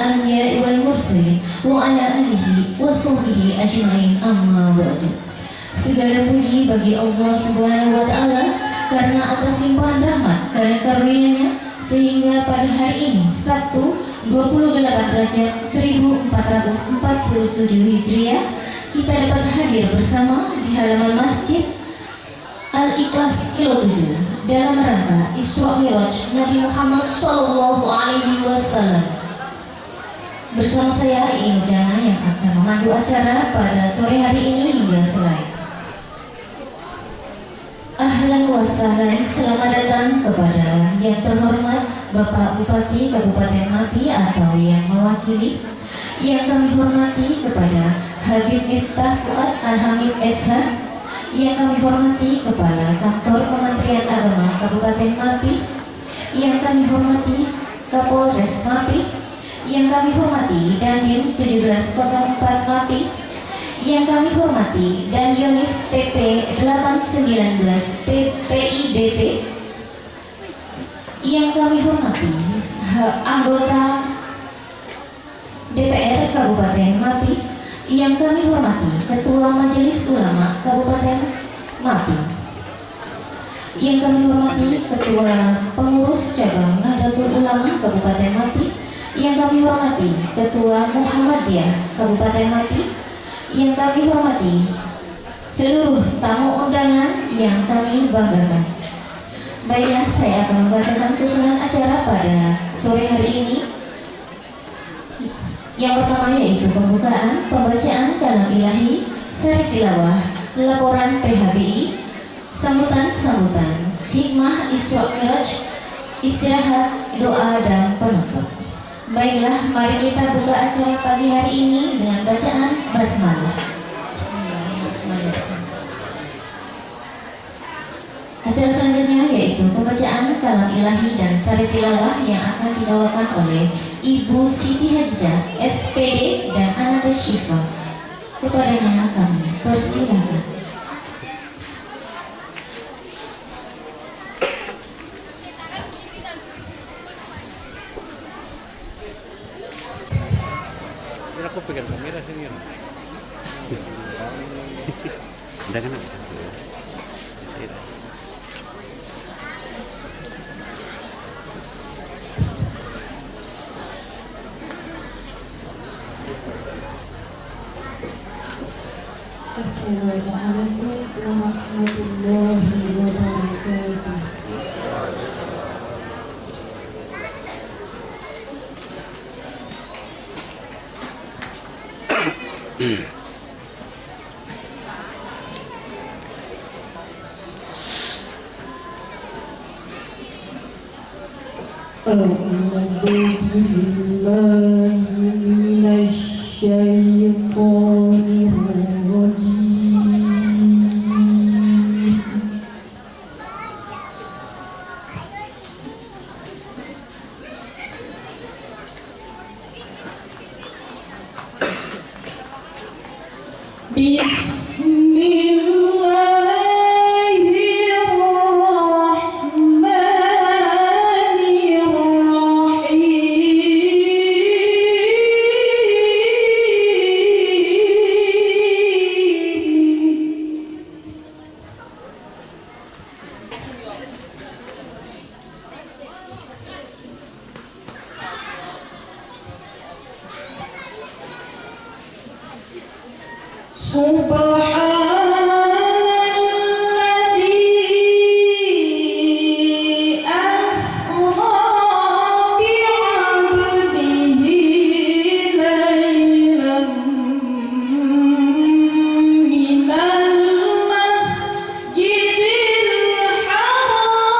الأنبياء والمرسلين وعلى آله وصحبه أجمعين أما بعد. Segala puji bagi Allah Subhanahu wa Ta'ala karena atas limpahan rahmat dan karunia-Nya sehingga pada hari ini Sabtu 28 Rajab 1447 Hijriah kita dapat hadir bersama di halaman Masjid Al-Ikhlas Kilo 7 dalam rangka Isra Mi'raj Nabi Muhammad Sallallahu Alaihi Wasallam. Bersama saya Iin Jana yang akan memandu acara pada sore hari ini hingga selesai. Ahlan wa sahlan, selamat datang kepada yang terhormat Bapak Bupati Kabupaten Mapi atau yang mewakili, yang kami hormati kepada Habib Miftah Fuad Al-Hamid SH, yang kami hormati Kepala Kantor Kementerian Agama Kabupaten Mapi, yang kami hormati Kapolres Mapi, yang kami hormati Dandim 1704 Mapi, yang kami hormati dan Yonif TP 819 PPIDP, yang kami hormati anggota DPR Kabupaten Mapi, yang kami hormati Ketua Majelis Ulama Kabupaten Mapi, yang kami hormati Ketua Pengurus Cabang Nahdlatul Ulama Kabupaten Mapi, yang kami hormati Ketua Muhammadiyah Kabupaten Mapi, yang kami hormati seluruh tamu undangan yang kami banggakan. Baiklah, saya akan membacakan susunan acara pada sore hari ini. Yang pertama yaitu pembukaan, pembacaan kalam ilahi, sari tilawah, laporan PHBI, sambutan-sambutan, hikmah Isra Mi'raj, istirahat, doa dan penutup. Baiklah, mari kita buka acara pagi hari ini dengan bacaan basmalah. Bismillahirrahmanirrahim. Acara selanjutnya yaitu pembacaan kalam ilahi dan sari tilawah yang akan dibawakan oleh Ibu Siti Hajijah, SPD dan Ananda Syifa. Kepadanya kami persilakan. Aku pegang kamera sini ya. Udah kan? Assalamualaikum warahmatullahi wabarakatuh. A'udzu billahi minasy syaithanir rajim. Subhanalladzi asra bi'abdihi laylan minal masjidil haram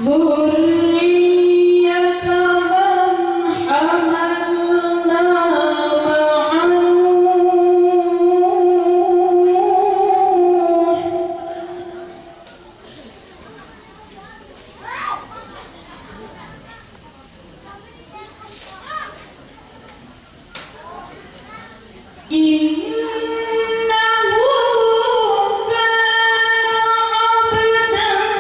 ذرية من حملنا مع نوح إنه كان عبدا شكورا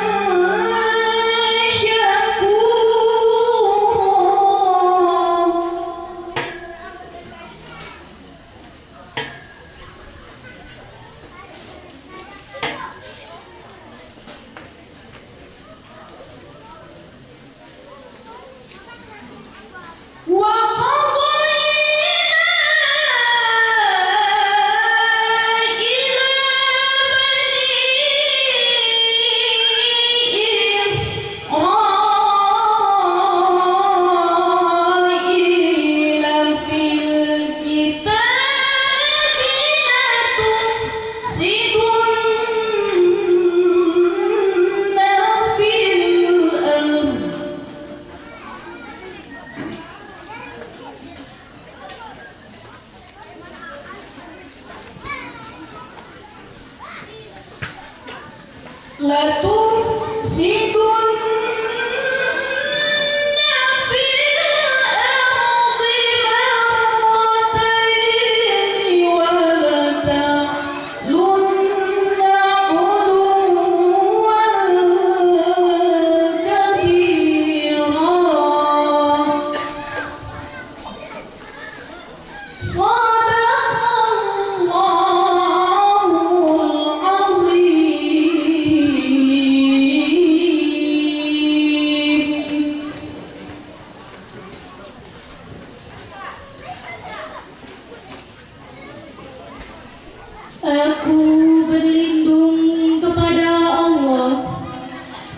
Aku berlindung kepada Allah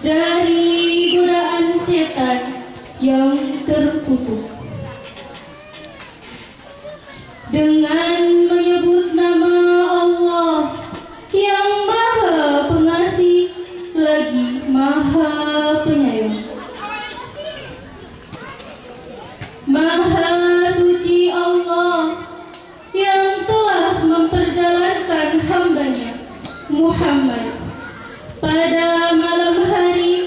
dari godaan setan yang terkutuk. Dengan menyebut nama Allah yang Maha Pengasih lagi Maha Penyayang. Maha suci Allah yang telah memperjalankan hambanya Muhammad pada malam hari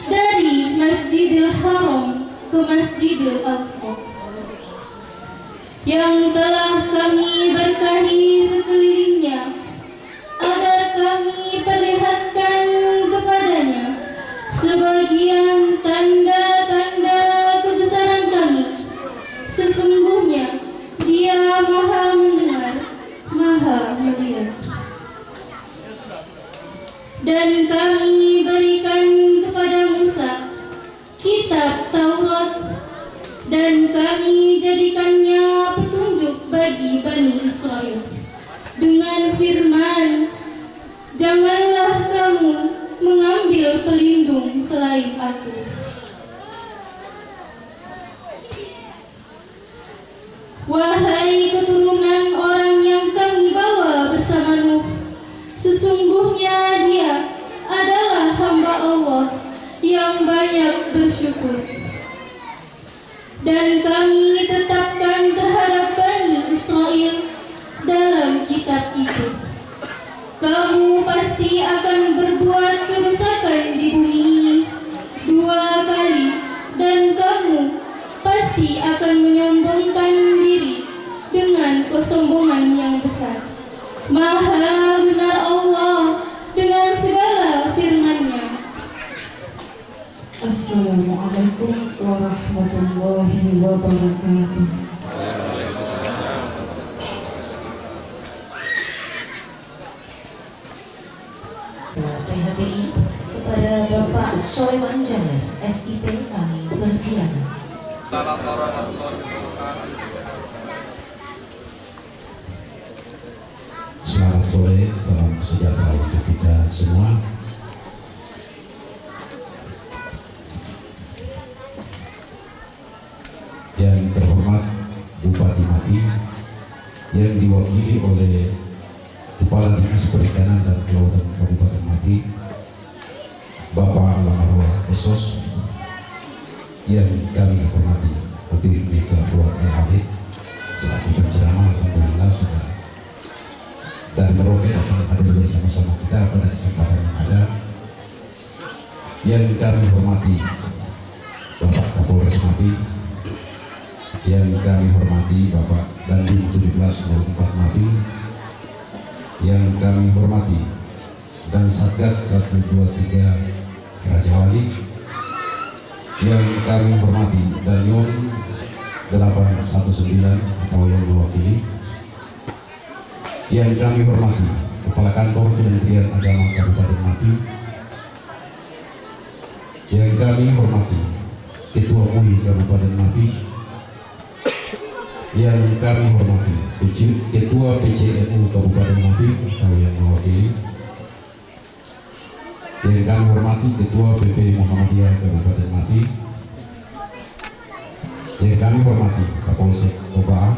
dari Masjidil Haram ke Masjidil Aqsa, yang telah kami berkahi sekelilingnya agar kami perlihatkan kepadanya sebagian tanda-tanda kebesaran kami. Sesungguhnya Dia Maha mendengar, Maha melihat. Dan kami berikan kepada Musa kitab Taurat, dan kami jadikannya petunjuk bagi Bani Israel dengan firman, janganlah kamu mengambil pelindung selain aku. Wahai keturunan orang yang kami bawa bersama Nuh, sesungguhnya dia adalah hamba Allah yang banyak bersyukur. Dan kami tetapkan terhadap Bani Israel dalam kitab itu, kamu pasti akan berbuat kerusakan di bumi ini 2 kali, dan kamu pasti akan menyombongkan diri dengan kesombongan yang besar. Maha benar Allah dengan segala firman-Nya. Assalamualaikum warahmatullahi wabarakatuh. PHBI kepada Bapak Soewan Jaler, SIP, kami persilakan. Selamat sore, salam sejahtera untuk kita semua. Yang terhormat Bupati Mati yang diwakili oleh Kepala Dinas Perikanan dan Kelautan Kabupaten Mati, Bapak Alamarwa Esos yang kami hormati Habib Mika Fuad Al-Habib selaku penceramah, alhamdulillah sudah dan Merauke akan hadir bersama-sama kita pada kesempatan yang ada. Yang kami hormati Bapak Kapolres Mapi, yang kami hormati Bapak Dandim 1704 Mapi, yang kami hormati dan Satgas 123 Raja Wali, yang kami hormati Danyon 819 atau yang mewakili, yang kami hormati Kepala Kantor Kementerian Agama Kabupaten Mapi, yang kami hormati Ketua MUI Kabupaten Mapi, yang kami hormati Ketua PCNU Kabupaten Mapi atau yang mewakili, yang kami hormati Ketua PP Muhammadiyah Kabupaten Mapi, yang kami hormati Kapolsek Oba,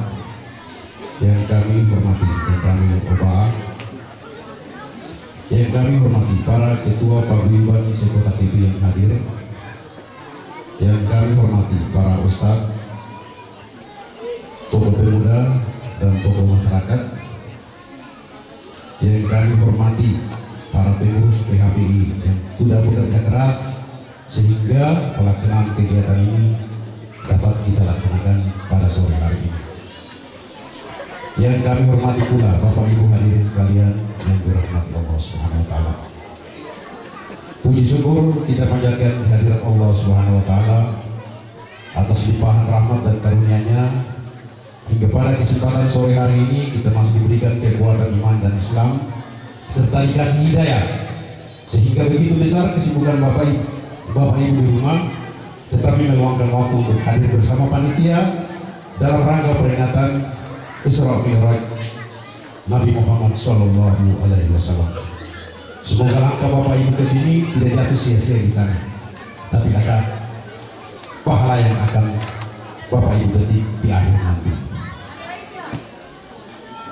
yang kami hormati dan kami Oba, yang kami hormati para Ketua Paguyuban Sekota TV yang hadir, yang kami hormati para Ustadz, tokoh pemuda dan tokoh masyarakat, yang kami hormati para pengurus PHBI yang sudah bekerja keras sehingga pelaksanaan kegiatan ini dapat kita laksanakan pada sore hari ini. Yang kami hormati pula Bapak Ibu hadirin sekalian yang dirahmati Allah Subhanahu wa taala. Puji syukur kita panjatkan kehadirat Allah Subhanahu wa taala atas limpahan rahmat dan karunia-Nya hingga pada kesempatan sore hari ini kita masih diberikan kekuatan iman dan Islam serta dikasih hidayah sehingga begitu besar kesibukan Bapak Ibu di rumah tetapi meluangkan waktu untuk hadir bersama panitia dalam rangka peringatan Isra Mi'raj Nabi Muhammad Sallallahu Alaihi Wasallam. Semoga langkah Bapak Ibu ke sini tidak jatuh sia-sia di tanah, tapi ada pahala yang akan Bapak Ibu petik di akhir nanti.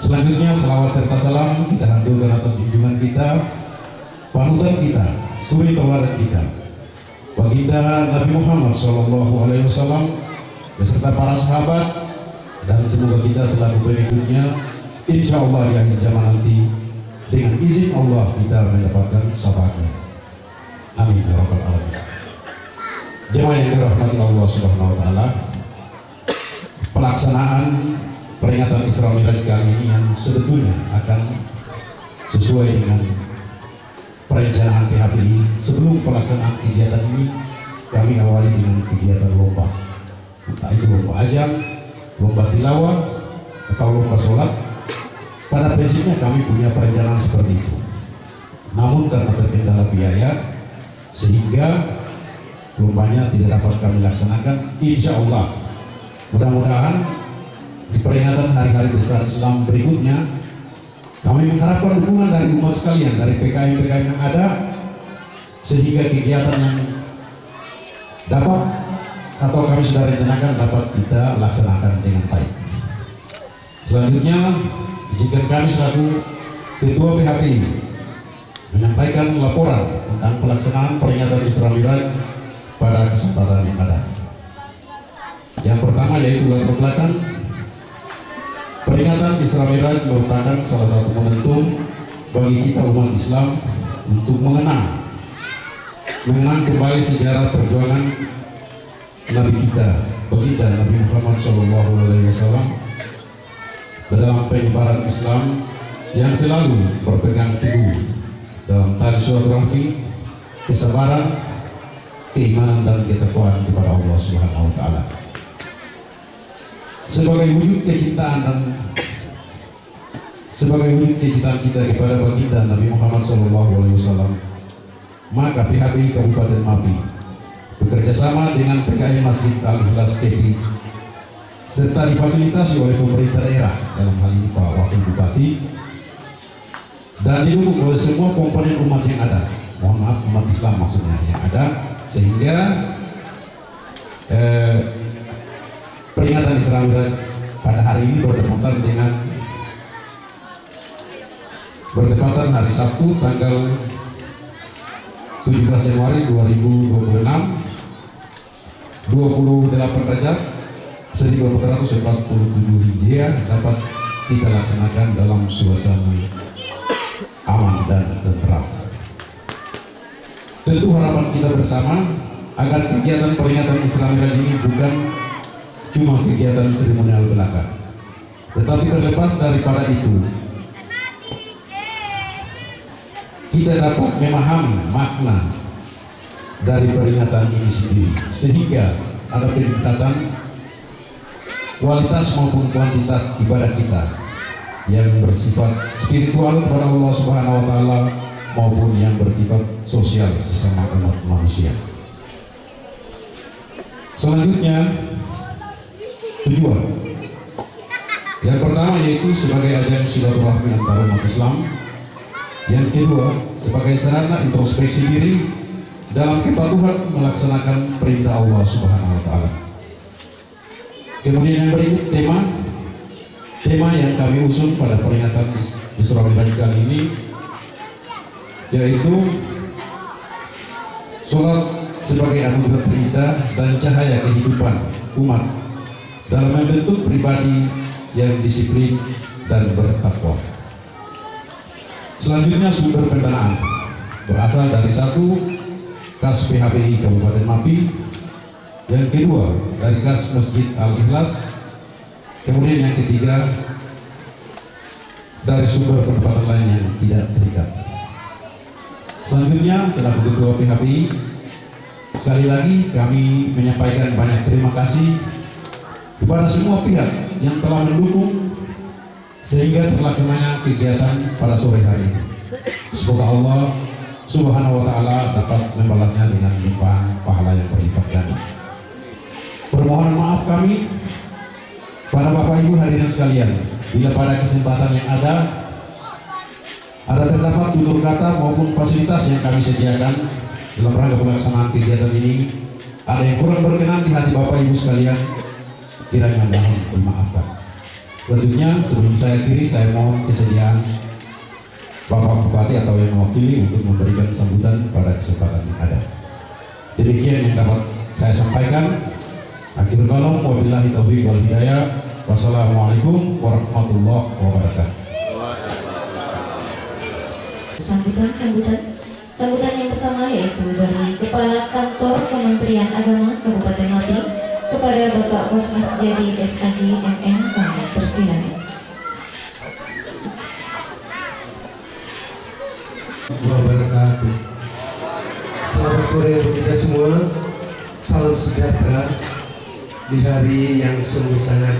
Selanjutnya salawat serta salam kita haturkan atas junjungan kita, panutan kita, suri tauladan kita, baginda Nabi Muhammad Sallallahu Alaihi Wasallam beserta para sahabat, dan semoga kita selalu pengikutnya insya Allah di akhir zaman nanti dengan izin Allah kita mendapatkan syafaatnya. Amin ya rabbal alamin. Jemaah yang dirahmati Allah Subhanahu wa taala, pelaksanaan peringatan Isra Mi'raj kali ini yang sebetulnya akan sesuai dengan perencanaan PHBI. Sebelum pelaksanaan kegiatan ini kami awali dengan kegiatan lomba, entah itu lomba ajang, lomba tilawah atau lomba sholat. Pada prinsipnya kami punya perencanaan seperti itu, namun karena terkendala biaya sehingga lombanya tidak dapat kami laksanakan. Insya Allah mudah-mudahan di peringatan hari-hari besar Islam berikutnya kami mengharapkan dukungan dari umat sekalian, dari PKM-PKM yang ada, sehingga kegiatan yang dapat atau kami sudah rencanakan dapat kita laksanakan dengan baik. Selanjutnya izinkan kami selaku Ketua PHBI menyampaikan laporan tentang pelaksanaan peringatan Isra Mi'raj pada kesempatan yang ada. Yang pertama yaitu latar belakang. Peringatan Isra Mi'raj merupakan salah satu momentum bagi kita umat Islam untuk mengenang kembali sejarah perjuangan Nabi kita, baginda Nabi Muhammad SAW dalam penyebaran Islam yang selalu berpegang teguh dalam tali silaturahmi, kesabaran, keimanan dan ketakwaan kepada Allah Subhanahu wa taala. Sebagai wujud kecintaan kita kepada baginda Nabi Muhammad SAW, maka PHBI Kabupaten Mapi bekerjasama dengan PKM Masjid Al-Ikhlas KP serta difasilitasi oleh pemerintah daerah, dalam hal ini Pak Wakil Bupati, dan didukung oleh semua komponen umat yang ada, umat Islam maksudnya yang ada, sehingga peringatan Isra Mi'raj pada hari ini bertepatan hari Sabtu tanggal 17 Januari 2026, 28 Rajab 1447 Hijriah dapat kita laksanakan dalam suasana aman dan tentram. Tentu harapan kita bersama agar kegiatan peringatan Isra Miraj ini bukan cuma kegiatan seremonial belaka, tetapi terlepas daripada itu, kita dapat memahami makna dari peringatan ini sendiri, sehingga ada peningkatan kualitas maupun kuantitas ibadah kita yang bersifat spiritual kepada Allah Subhanahu wa Ta'ala maupun yang bersifat sosial sesama umat manusia. Selanjutnya, tujuan yang pertama yaitu sebagai ajang silaturahmi antar umat Islam, yang kedua sebagai sarana introspeksi diri dalam kepatuhan melaksanakan perintah Allah Subhanahu wa Ta'ala. Kemudian yang berikut tema yang kami usung pada peringatan Isra Miraj kali ini yaitu sholat sebagai anugerah kita dan cahaya kehidupan umat dalam membentuk pribadi yang disiplin dan bertakwa. Selanjutnya sumber pendanaan berasal dari satu, kas PHBI Kabupaten Mapi, yang kedua dari kas Masjid Al-Ikhlas, kemudian yang ketiga dari sumber pendapatan lain yang tidak terikat. Selanjutnya selaku Ketua PHBI, sekali lagi kami menyampaikan banyak terima kasih kepada semua pihak yang telah mendukung sehingga terlaksananya kegiatan pada sore hari ini. Semoga Allah Subhanahu wa Ta'ala dapat membalasnya dengan limpahan pahala yang berlipat ganda. Permohonan maaf kami para Bapak Ibu hadirin sekalian bila pada kesempatan yang ada terdapat tutur kata maupun fasilitas yang kami sediakan dalam rangka pelaksanaan kegiatan ini ada yang kurang berkenan di hati Bapak Ibu sekalian, kiranya mohon dimaafkan. Tentunya sebelum saya akhiri, saya mohon kesediaan Bapak Bupati atau yang mewakili untuk memberikan sambutan pada kesempatan yang ada. Demikian yang dapat saya sampaikan. Akhirul kalam, wabillahi taufiq wal hidayah. Wassalamualaikum warahmatullahi wabarakatuh. Sambutan yang pertama yaitu dari Kepala Kantor Kementerian Agama Kabupaten Mapi kepada Bapak Kosmas Jadi SAG MM, kami persilakan. Wabarakatuh. Selamat sore untuk kita semua. Salam sejahtera di hari yang sungguh sangat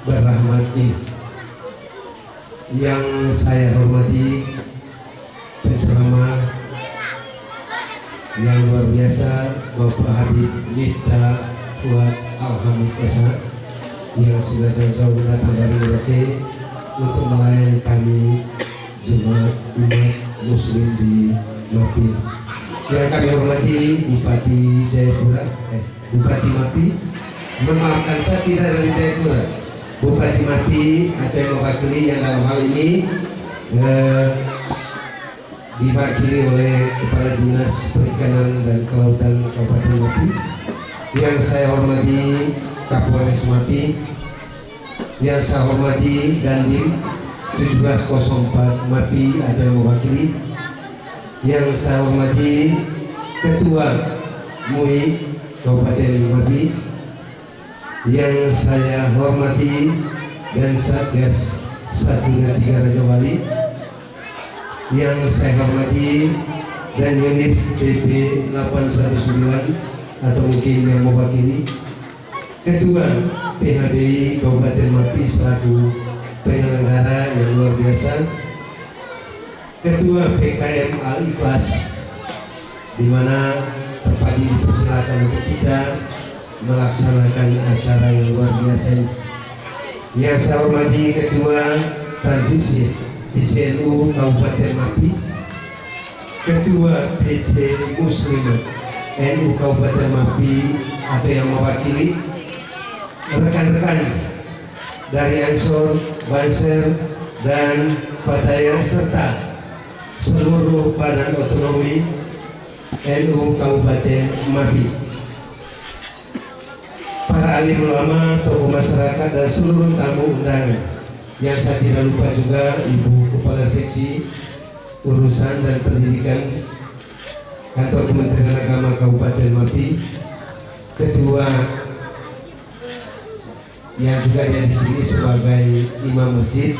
berrahmat ini. Yang saya hormati penceramah yang luar biasa Bapak Habib Miftah Fuad Alhamid Esa yang sudah jauh-jauh datang dari Merauke untuk melayani kami jemaat umat muslim di Mapi. Yang kami hormati Bupati Jayapura, Bupati Mapi, memaafkan saya tidak dari Jayapura, Bupati Mapi atau yang mewakili yang dalam hal ini diwakili oleh Kepala Dinas Perikanan dan Kelautan Kabupaten Mapi. Yang saya hormati Kapolres Mapi, yang saya hormati Dandim 1704 Mapi atau yang mewakili, yang saya hormati Ketua MUI Kabupaten Mapi, yang saya hormati dan Satgas 1 3 Raja Wali, yang saya hormati dan unit PP 819 atau mungkin yang mewakili, Ketua PHBI Kabupaten Mapi selaku penyelenggara yang luar biasa, Ketua PKM Al-Ikhlas, di mana tempat ini dipersilakan untuk kita melaksanakan acara yang luar biasa ini. Yang saya hormati Ketua Transisi PCNU Kabupaten Mapi, Ketua PC Muslim NU Kabupaten Mapi atau yang mewakili, rekan-rekan dari Ansor, Banser, dan Fatayah serta seluruh badan otonomi NU Kabupaten Mapi, para alim ulama, tokoh masyarakat, dan seluruh tamu undangan. Yang saya tidak lupa juga Ibu Kepala Seksi Urusan dan Pendidikan Kantor Kementerian Agama Kabupaten Mapi, Ketua yang juga dia di sini sebagai Imam Masjid,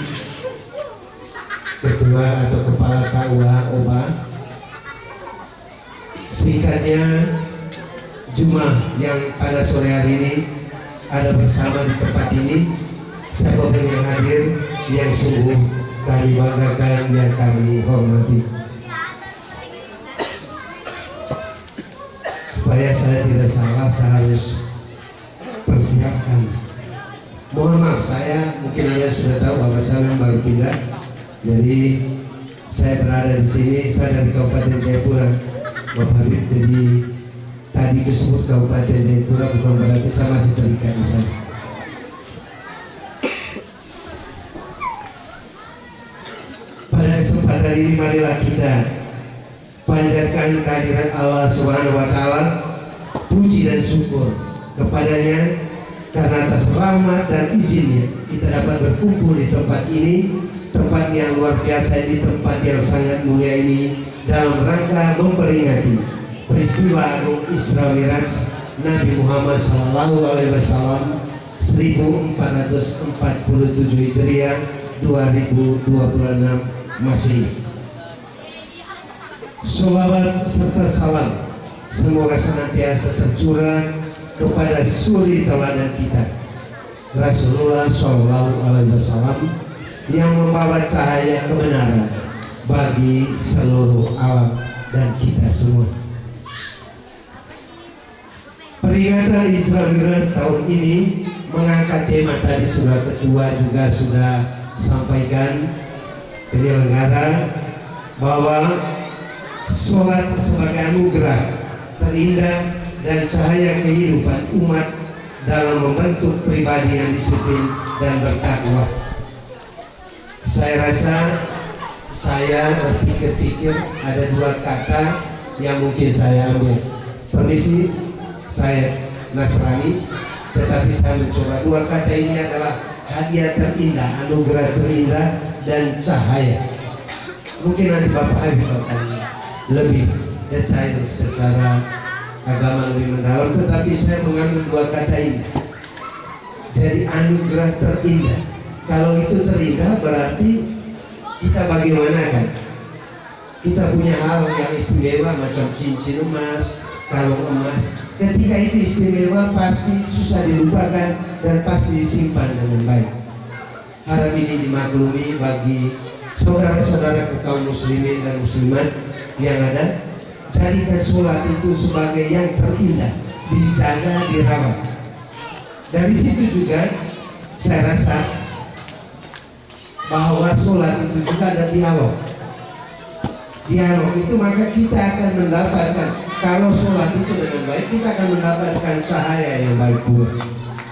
Ketua atau Kepala KUA OBA. Singkatnya, Jumat yang pada sore hari ini ada bersama di tempat ini, siapapun yang hadir, yang sungguh kami banggakan, yang kami hormati. Supaya saya tidak salah, saya harus persiapkan. Mohon maaf, saya mungkin Anda sudah tahu bahwa saya memang baru pindah. Jadi saya berada di sini, saya dari Kabupaten Jayapura, Bapak Habib. Jadi tadi disebut Kabupaten Jayapura, bukan berarti saya masih terikat di sana. Pada kesempatan ini marilah kita panjatkan kehadiran Allah Subhanahu wa Ta'ala, puji dan syukur kepadanya karena atas rahmat dan izinnya kita dapat berkumpul di tempat ini, tempat yang luar biasa, di tempat yang sangat mulia ini, dalam rangka memperingati peristiwa agung Isra Miraj Nabi Muhammad SAW 1447 Hijriah 2026 Masehi. Sholawat serta salam semoga senantiasa tercurah kepada suri teladan kita Rasulullah SAW yang membawa cahaya kebenaran bagi seluruh alam dan kita semua. Peringatan Isra Miraj tahun ini mengangkat tema, tadi sudah ketua juga sudah sampaikan, penyelenggara, bahwa sholat sebagai anugerah terindah dan cahaya kehidupan umat dalam membentuk pribadi yang disiplin dan bertakwa. Saya rasa, saya berpikir-pikir ada dua kata yang mungkin saya ambil. Permisi, saya Nasrani, tetapi saya mencoba dua kata ini adalah hadiah terindah, anugerah terindah, dan cahaya. Mungkin nanti Bapak Habib akan lebih detail secara agama lebih mendalam, tetapi saya mengambil dua kata ini. Jadi anugerah terindah, kalau itu terindah berarti kita bagaimana kan? Kita punya hal yang istimewa macam cincin emas, kalung emas. Ketika itu istimewa pasti susah dilupakan dan pasti disimpan dengan baik. Harap ini dimaklumi bagi saudara-saudara kaum muslimin dan muslimat yang ada. Jadikan sholat itu sebagai yang terindah, dijaga, dirawat. Dari situ juga saya rasa bahwa sholat itu juga ada dialog. Dialog itu maka kita akan mendapatkan, kalau sholat itu dengan baik, kita akan mendapatkan cahaya yang baik pula.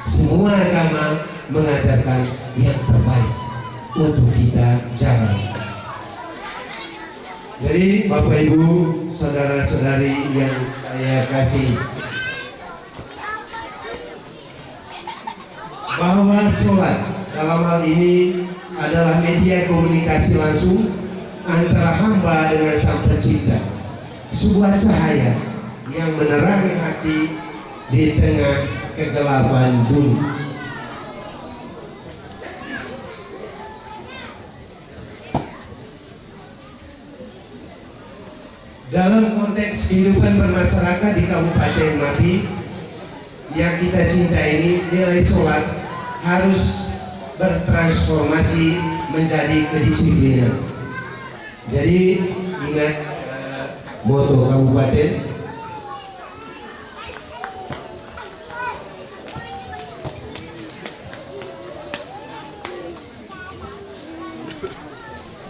Semua agama mengajarkan yang terbaik untuk kita jalan. Jadi Bapak Ibu, saudara-saudari yang saya kasih, bahwa sholat dalam hal ini adalah media komunikasi langsung antara hamba dengan Sang Pencipta, sebuah cahaya yang menerangi hati di tengah kegelapan dunia. Dalam konteks kehidupan bermasyarakat di Kabupaten Mapi yang kita cinta ini, nilai sholat harus bertransformasi menjadi kedisiplinan. Jadi ingat moto kabupaten,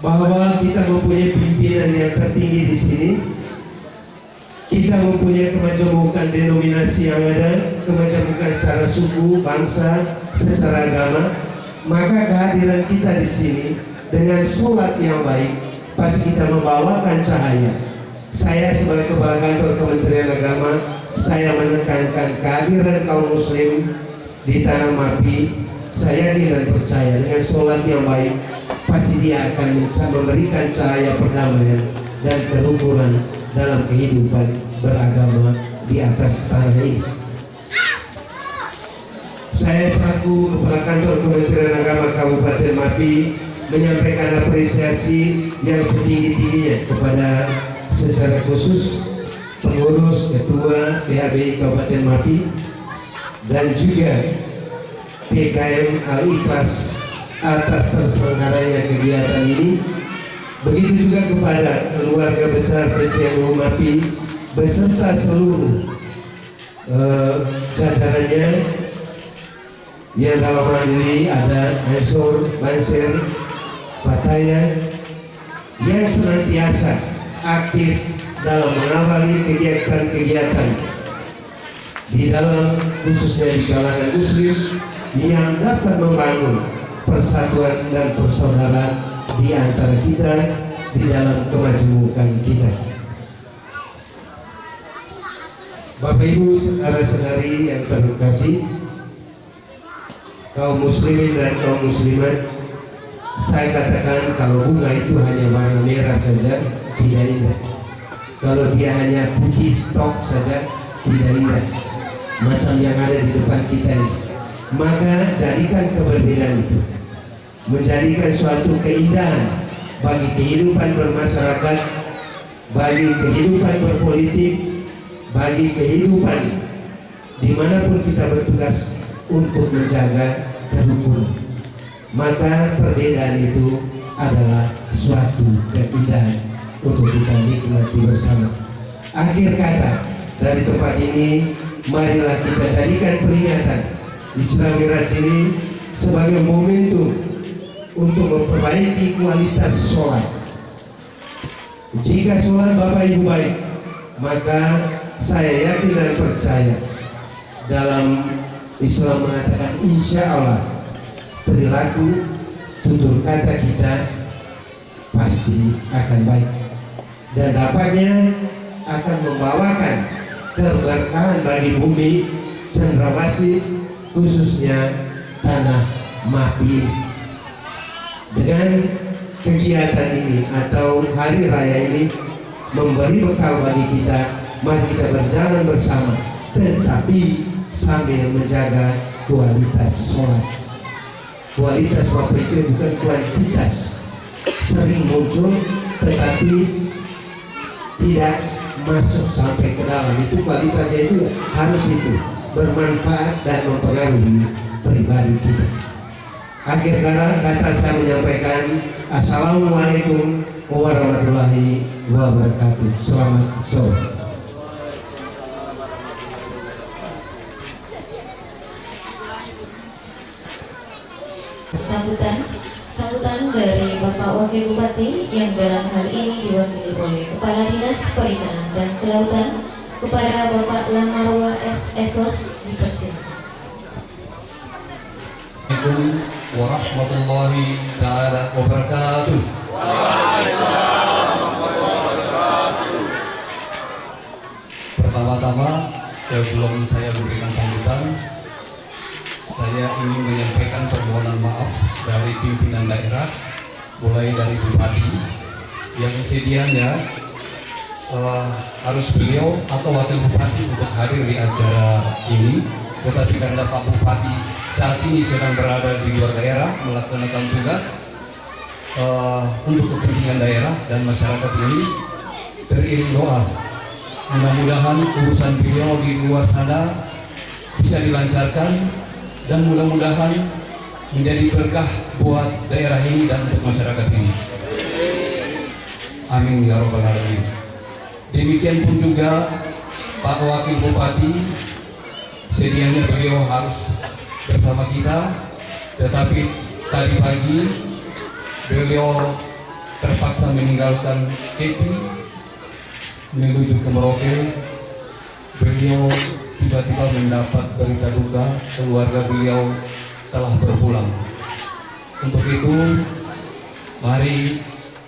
bahwa kita mempunyai pimpinan yang tertinggi di sini, kita mempunyai kemajemukan denominasi yang ada, kemajemukan secara suku, bangsa, secara agama, maka kehadiran kita di sini dengan sholat yang baik, pasti kita membawakan cahaya. Saya sebagai Kepala Kantor Kementerian Agama, saya menekankan kehadiran kaum muslim di Tanah Mapi. Saya yakin dan percaya dengan sholat yang baik, pasti dia akan memberikan cahaya perdamaian dan kerukunan dalam kehidupan beragama di atas tanah ini. Saya selaku Kepala Kantor Kementerian Agama Kabupaten Mapi menyampaikan apresiasi yang setinggi-tingginya kepada secara khusus pengurus ketua PHBI Kabupaten Mapi dan juga PKM Al-Ikhlas atas terselenggaranya kegiatan ini. Begitu juga kepada keluarga besar PCNU Mapi beserta seluruh jajarannya, yang dalam hal ini ada Ansor, Banser, Fataya, yang senantiasa aktif dalam mengawali kegiatan-kegiatan di dalam, khususnya di kalangan muslim, yang dapat membangun persatuan dan persaudaraan di antara kita di dalam kemajemukan kita. Bapak Ibu saudara-saudari yang terkasih, kaum muslimin dan kaum muslimat, saya katakan kalau bunga itu hanya warna merah saja tidak indah. Kalau dia hanya putih stok saja tidak indah, macam yang ada di depan kita ini. Maka jadikan keberbedaan itu menjadikan suatu keindahan bagi kehidupan bermasyarakat, bagi kehidupan berpolitik, bagi kehidupan dimanapun kita bertugas untuk menjaga kerukunan. Maka perbedaan itu adalah suatu keindahan untuk kita nikmati bersama. Akhir kata, dari tempat ini marilah kita jadikan peringatan Isra Miraj ini sebagai momentum untuk memperbaiki kualitas sholat. Jika sholat Bapak Ibu baik, maka saya yakin dan percaya dalam Islam mengatakan insya Allah perilaku tutur kata kita pasti akan baik dan dampaknya akan membawakan keberkahan bagi bumi Cendrawasih, khususnya Tanah Mapi. Dengan kegiatan ini atau hari raya ini memberi bekal bagi kita, mari kita berjalan bersama, tetapi sambil menjaga kualitas sholat. Kualitas Bapak itu bukan kuantitas, sering muncul tetapi tidak masuk sampai ke dalam. Itu kualitasnya itu harus itu bermanfaat dan mempengaruhi pribadi kita. Akhir kata saya menyampaikan Assalamualaikum warahmatullahi wabarakatuh. Selamat sore. Sambutan dari Bapak Wakil Bupati yang dalam hal ini diwakili oleh Kepala Dinas Perikanan dan Kelautan kepada Bapak Lamarwa S. Esos dipersilakan. Assalamualaikum warahmatullahi ta'ala wabarakatuh. Pertama-tama, sebelum saya memberikan sambutan, saya ingin menyampaikan permohonan maaf dari pimpinan daerah, mulai dari Bupati yang sedianya harus beliau atau Wakil Bupati untuk hadir di acara ini, tetapi karena Pak Bupati saat ini sedang berada di luar daerah melaksanakan tugas untuk kepentingan daerah dan masyarakat ini, teriring doa mudah-mudahan urusan beliau di luar sana bisa dilancarkan dan mudah-mudahan menjadi berkah buat daerah ini dan untuk masyarakat ini. Amin ya rabbal alamin. Demikian pun juga Pak Wakil Bupati, sedianya beliau harus bersama kita, tetapi tadi pagi beliau terpaksa meninggalkan KEPI menuju ke Merauke. Beliau tiba-tiba mendapat berita duka keluarga beliau telah berpulang. Untuk itu, mari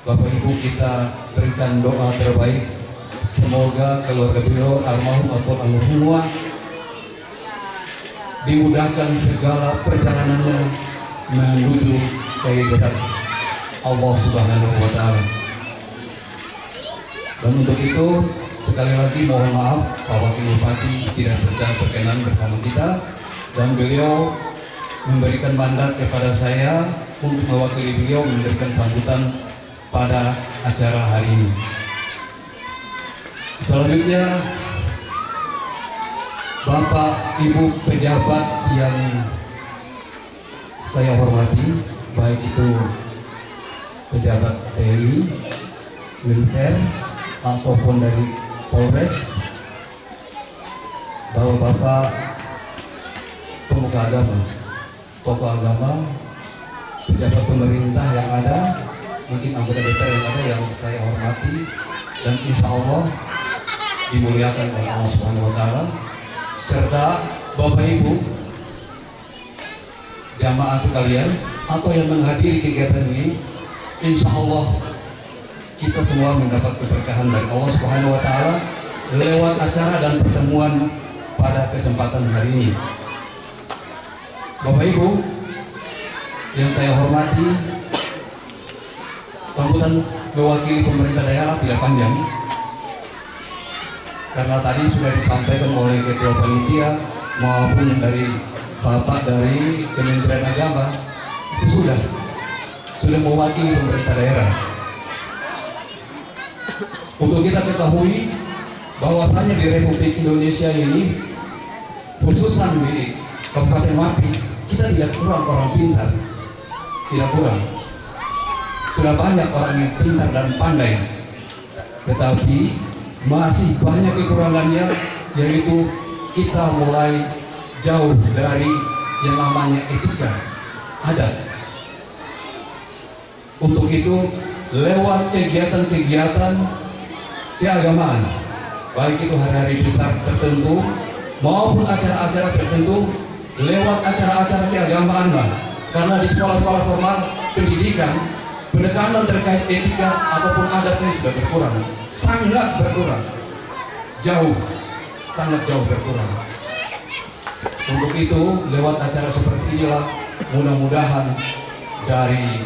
Bapak Ibu kita berikan doa terbaik semoga keluarga beliau almarhum atau almarhumah dimudahkan segala perjalanannya menuju kehidupan Allah Subhanahu wa Ta'ala. Dan untuk itu sekali lagi mohon maaf Pak Wakil Bupati tidak bisa berkenan bersama kita, dan beliau memberikan mandat kepada saya untuk mewakili beliau memberikan sambutan pada acara hari ini. Selanjutnya Bapak Ibu pejabat yang saya hormati, baik itu pejabat TNI, militer, ataupun dari Polres, Bapak-bapak pemuka agama, tokoh agama, pejabat pemerintah yang ada, mungkin anggota DPR yang ada yang saya hormati dan insya Allah dimuliakan oleh Allah Subhanahu wa Ta'ala, serta Bapak Ibu jamaah sekalian atau yang menghadiri kegiatan ini, insya Allah kita semua mendapat keberkahan dari Allah Subhanahu wa Ta'ala lewat acara dan pertemuan pada kesempatan hari ini. Bapak Ibu yang saya hormati, sambutan mewakili pemerintah daerah tidak panjang karena tadi sudah disampaikan oleh Ketua Panitia maupun dari Bapak dari Kementerian Agama, itu sudah mewakili pemerintah daerah. Untuk kita ketahui bahwasanya di Republik Indonesia ini, khususan di Kabupaten Mapi, kita tidak kurang orang pintar, tidak kurang. Sudah banyak orang yang pintar dan pandai, tetapi masih banyak kekurangannya, yaitu kita mulai jauh dari yang namanya etika, adat. Untuk itu, lewat kegiatan-kegiatan keagamaan, baik itu hari-hari besar tertentu maupun acara-acara tertentu, lewat acara-acara keagamaan, karena di sekolah-sekolah formal pendidikan, penekanan terkait etika ataupun adat ini sudah berkurang, sangat berkurang, sangat jauh berkurang. Untuk itu, lewat acara seperti inilah mudah-mudahan dari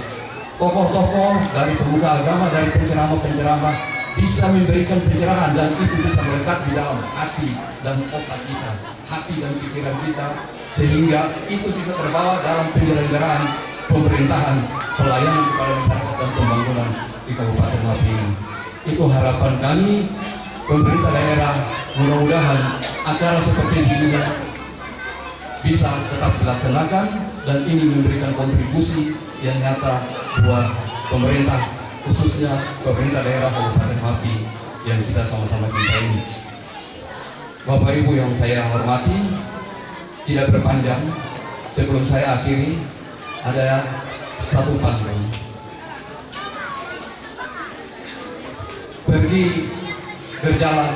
tokoh-tokoh, dari pemuka agama, dari penceramah-penceramah bisa memberikan pencerahan, dan itu bisa melekat di dalam hati dan otak kita, hati dan pikiran kita, sehingga itu bisa terbawa dalam penyelenggaraan pemerintahan, pelayanan kepada masyarakat dan pembangunan di Kabupaten Mapi ini. Itu harapan kami, pemerintah daerah, mudah-mudahan acara seperti ini bisa tetap dilaksanakan dan ini memberikan kontribusi yang nyata buat pemerintah, khususnya pemerintah daerah Kabupaten Mapi yang kita sama-sama cintai ini. Bapak Ibu yang saya hormati, tidak berpanjang, sebelum saya akhiri ada satu pantun. Pergi berjalan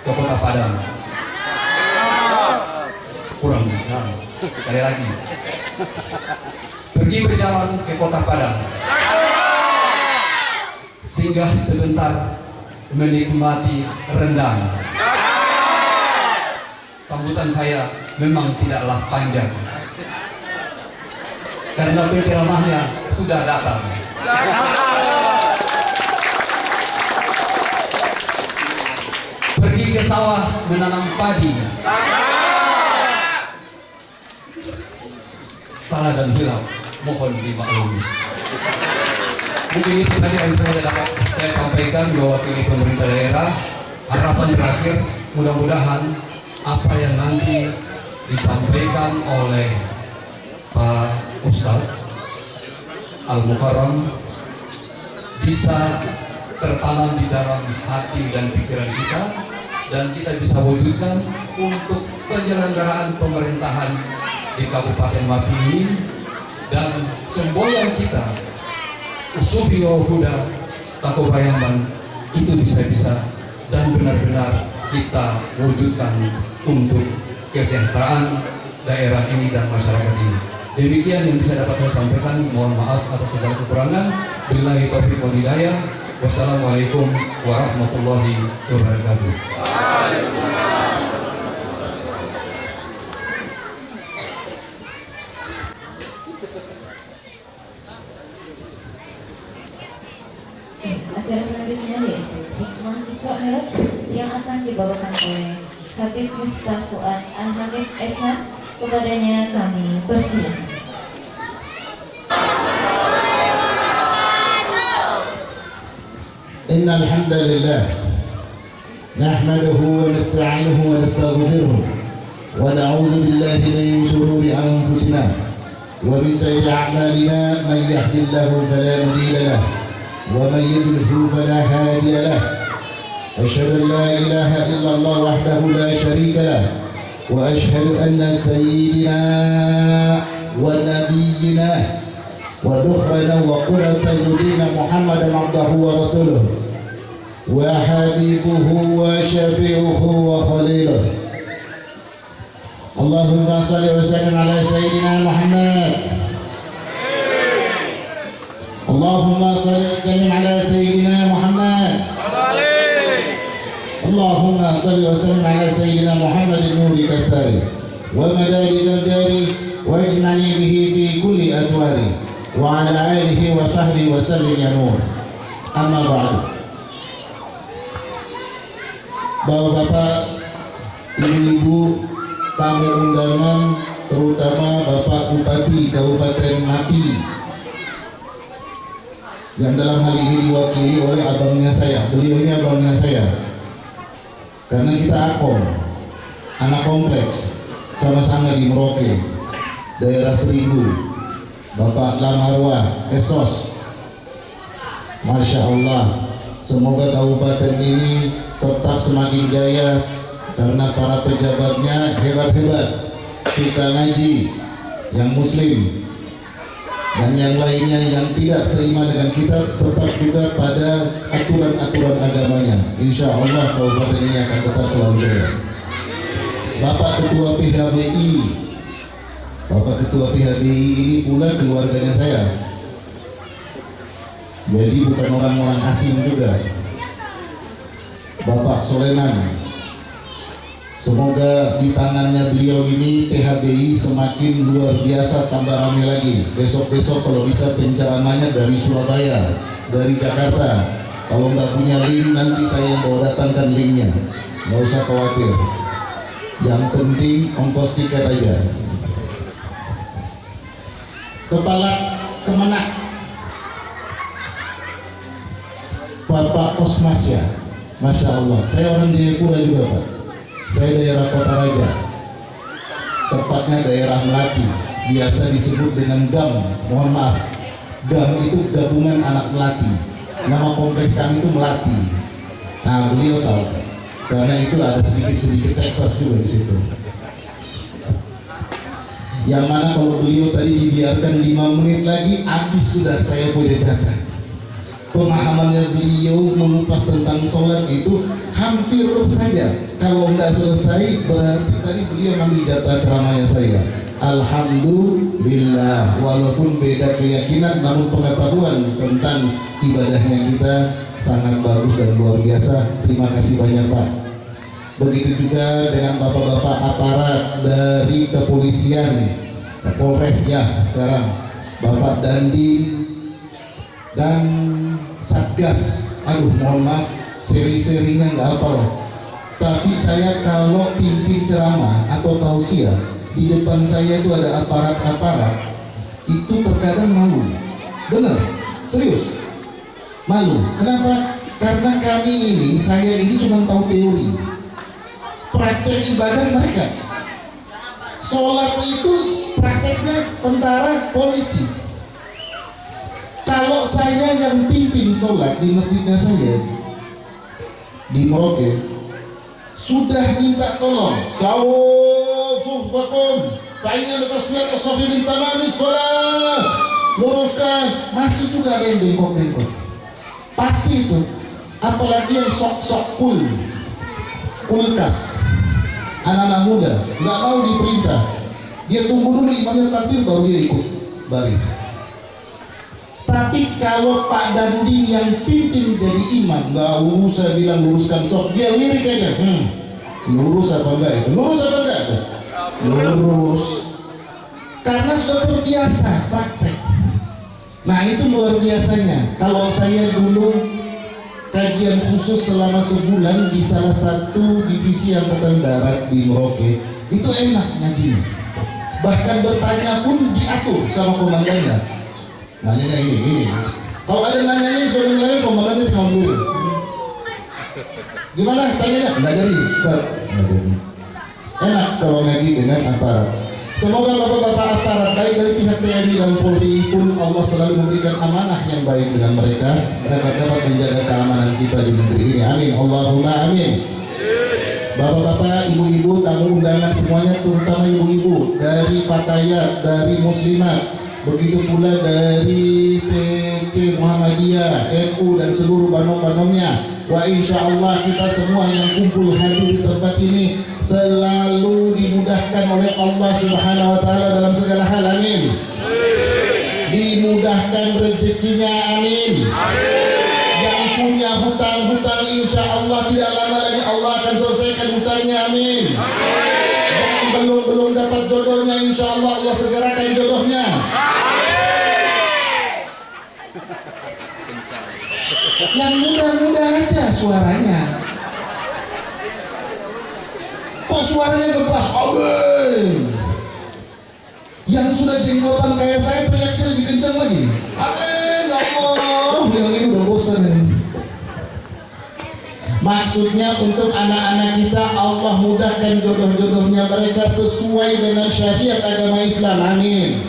ke kota Padang. Kurang sekali lagi. Pergi berjalan ke kota Padang, singgah sebentar menikmati rendang. Sambutan saya memang tidaklah panjang karena penceramahnya sudah datang. Pergi ke sawah menanam padi, salah dan hilaf mohon dimaklumi. Mungkin itu saja yang dapat saya sampaikan mewakili pemerintah daerah. Harapan terakhir, mudah-mudahan apa yang nanti disampaikan oleh Pak Ustadz Al-Mukarram bisa tertanam di dalam hati dan pikiran kita, dan kita bisa wujudkan untuk penyelenggaraan pemerintahan di Kabupaten Mapi ini, dan semboyan kita Usubio Huda Takobayaman itu bisa dan benar-benar kita wujudkan untuk kesejahteraan daerah ini dan masyarakat ini. Demikian yang bisa dapat saya sampaikan. Mohon maaf atas segala kekurangan. Billahi taufiq wal hidayah. Wassalamualaikum warahmatullahi wabarakatuh. Acara selanjutnya yaitu Hikmah Isra Mi'raj yang akan dibawakan oleh Habib Miftah Fuad Al-Habib SH. Kepadanya kami persilakan. إن الحمد لله نحمده ونستعينه ونستغفره ونعوذ بالله من شرور أنفسنا ومن سيئات أعمالنا من يهد الله فلا مضل له ومن يضلل فلا هادي له أشهد أن لا إله إلا الله وحده لا شريك له وأشهد أن سيدنا ونبينا ودخلنا وقرة عيوننا محمدا عبده ورسوله وحبيبه وشفيعه وخليله اللهم صل وسلم على سيدنا محمد اللهم صل وسلم على سيدنا محمد اللهم صل وسلم على سيدنا محمد النور كالساري ومدارج الجاري واجمعني به في كل أتواري وعلى آله وصحبه وسلم يا نور. أما بعد. Bapak-bapak, ibu-ibu, tamu undangan, terutama Bapak Bupati Kabupaten Mati yang dalam hal ini diwakili oleh abangnya saya. Beliau ini abangnya saya karena kita akom, anak kompleks, sama-sama di Merauke, daerah Seribu. Bapak Lamarwa Esos, Masya Allah, semoga kabupaten ini tetap semakin jaya karena para pejabatnya hebat-hebat, suka ngaji, yang muslim dan yang lainnya yang tidak seiman dengan kita tetap juga pada aturan-aturan agamanya. Insya Allah kabupaten ini akan tetap selalu jaya. Bapak Ketua PHBI, Bapak Ketua PHBI ini pula keluarganya saya, jadi bukan orang-orang asing juga. Bapak Soleman, semoga di tangannya beliau ini PHBI semakin luar biasa, tambah ramai lagi. Besok-besok kalau bisa penceramahnya dari Surabaya, dari Jakarta. Kalau nggak punya link nanti saya yang bawa datangkan linknya, nggak usah khawatir. Yang penting ongkos tiket aja. Kepala Kemenak Bapak Osmas ya, Masya Allah. Saya orang Jayapura juga Pak. Saya daerah Kota Raja, tepatnya daerah Melati, biasa disebut dengan GAM. Mohon maaf, GAM itu gabungan anak Melati. Nama kompleks kami itu Melati. Nah beliau tahu, karena itu ada sedikit-sedikit Texas juga di situ. Yang mana kalau beliau tadi dibiarkan 5 menit lagi habis sudah saya punya jatah. Pemahamannya beliau mengupas tentang sholat itu hampir saja. Kalau nggak selesai berarti tadi beliau ngambil jatah ceramahnya saya. Alhamdulillah, walaupun beda keyakinan namun pengetahuan tentang ibadahnya kita sangat bagus dan luar biasa. Terima kasih banyak Pak. Begitu juga dengan bapak-bapak aparat dari kepolisian, Kapolres ya sekarang, Bapak Dandi dan Satgas. Aduh mohon maaf, seri-serinya nggak hafal. Tapi saya kalau pimpin ceramah atau tausiah, di depan saya itu ada aparat-aparat, itu terkadang malu. Bener, serius, malu. Kenapa? Karena kami ini, saya ini cuma tahu teori. Praktek ibadah mereka, sholat itu prakteknya tentara polisi. Kalau saya yang pimpin sholat di masjidnya saya di Merauke, sudah minta tolong sawfufakum fa'inna tasbiyat as-safi min tamamis sholat, luruskan, masih juga ada yang bengkok-bengkok. Pasti itu, apalagi yang sok-sok kulkas, anak-anak muda nggak mau diperintah, dia tunggu dulu imamnya takbir baru dia ikut baris. Tapi Tapi kalau Pak Dandi yang pimpin jadi imam, nggak usah bilang luruskan sok, dia lirik aja. Lurus apa enggak itu? Lurus apa enggak itu? Lurus. Karena sudah terbiasa praktek. Nah itu luar biasanya. Kalau saya dulu kajian khusus selama sebulan di salah satu divisi angkatan darat di Merauke, itu enak ngajinya. Bahkan bertanya pun diatur sama komandannya. Nanya ini. Kalau ada nanyanya sudah nanya komandannya tinggal dulu. Gimana tanyanya? Nggak jadi, Ustaz. Nggak jadi. Enak kalau ngaji dengan aparat. Semoga bapak-bapak aparat baik dari pihak TNI dan Polri pun Allah selalu memberikan amanah yang baik dengan mereka agar dapat menjaga keamanan kita di negeri ini. Amin. Allahumma amin. Bapak-bapak, ibu-ibu, tamu undangan semuanya, terutama ibu-ibu dari Fatayat, dari Muslimat, begitu pula dari PC Muhammadiyah, NU dan seluruh banom-banomnya. Wa insya Allah kita semua yang kumpul hadir di tempat ini selalu dimudahkan oleh Allah Subhanahu Wa Taala dalam segala hal. Amin. Dimudahkan rezekinya. Amin. Yang punya hutang-hutang insya Allah tidak lama lagi Allah akan selesaikan hutangnya. Amin. Yang belum dapat jodohnya insya Allah Allah segerakan jodohnya. Yang mudah-mudah aja suaranya. Kok suaranya ngebas? Amin. Yang sudah jenggotan kayak saya teriaknya lebih kencang lagi. Amin. Allah. Yang ini udah bosan ini. Maksudnya untuk anak-anak kita Allah mudahkan jodoh-jodohnya mereka sesuai dengan syariat agama Islam. Amin.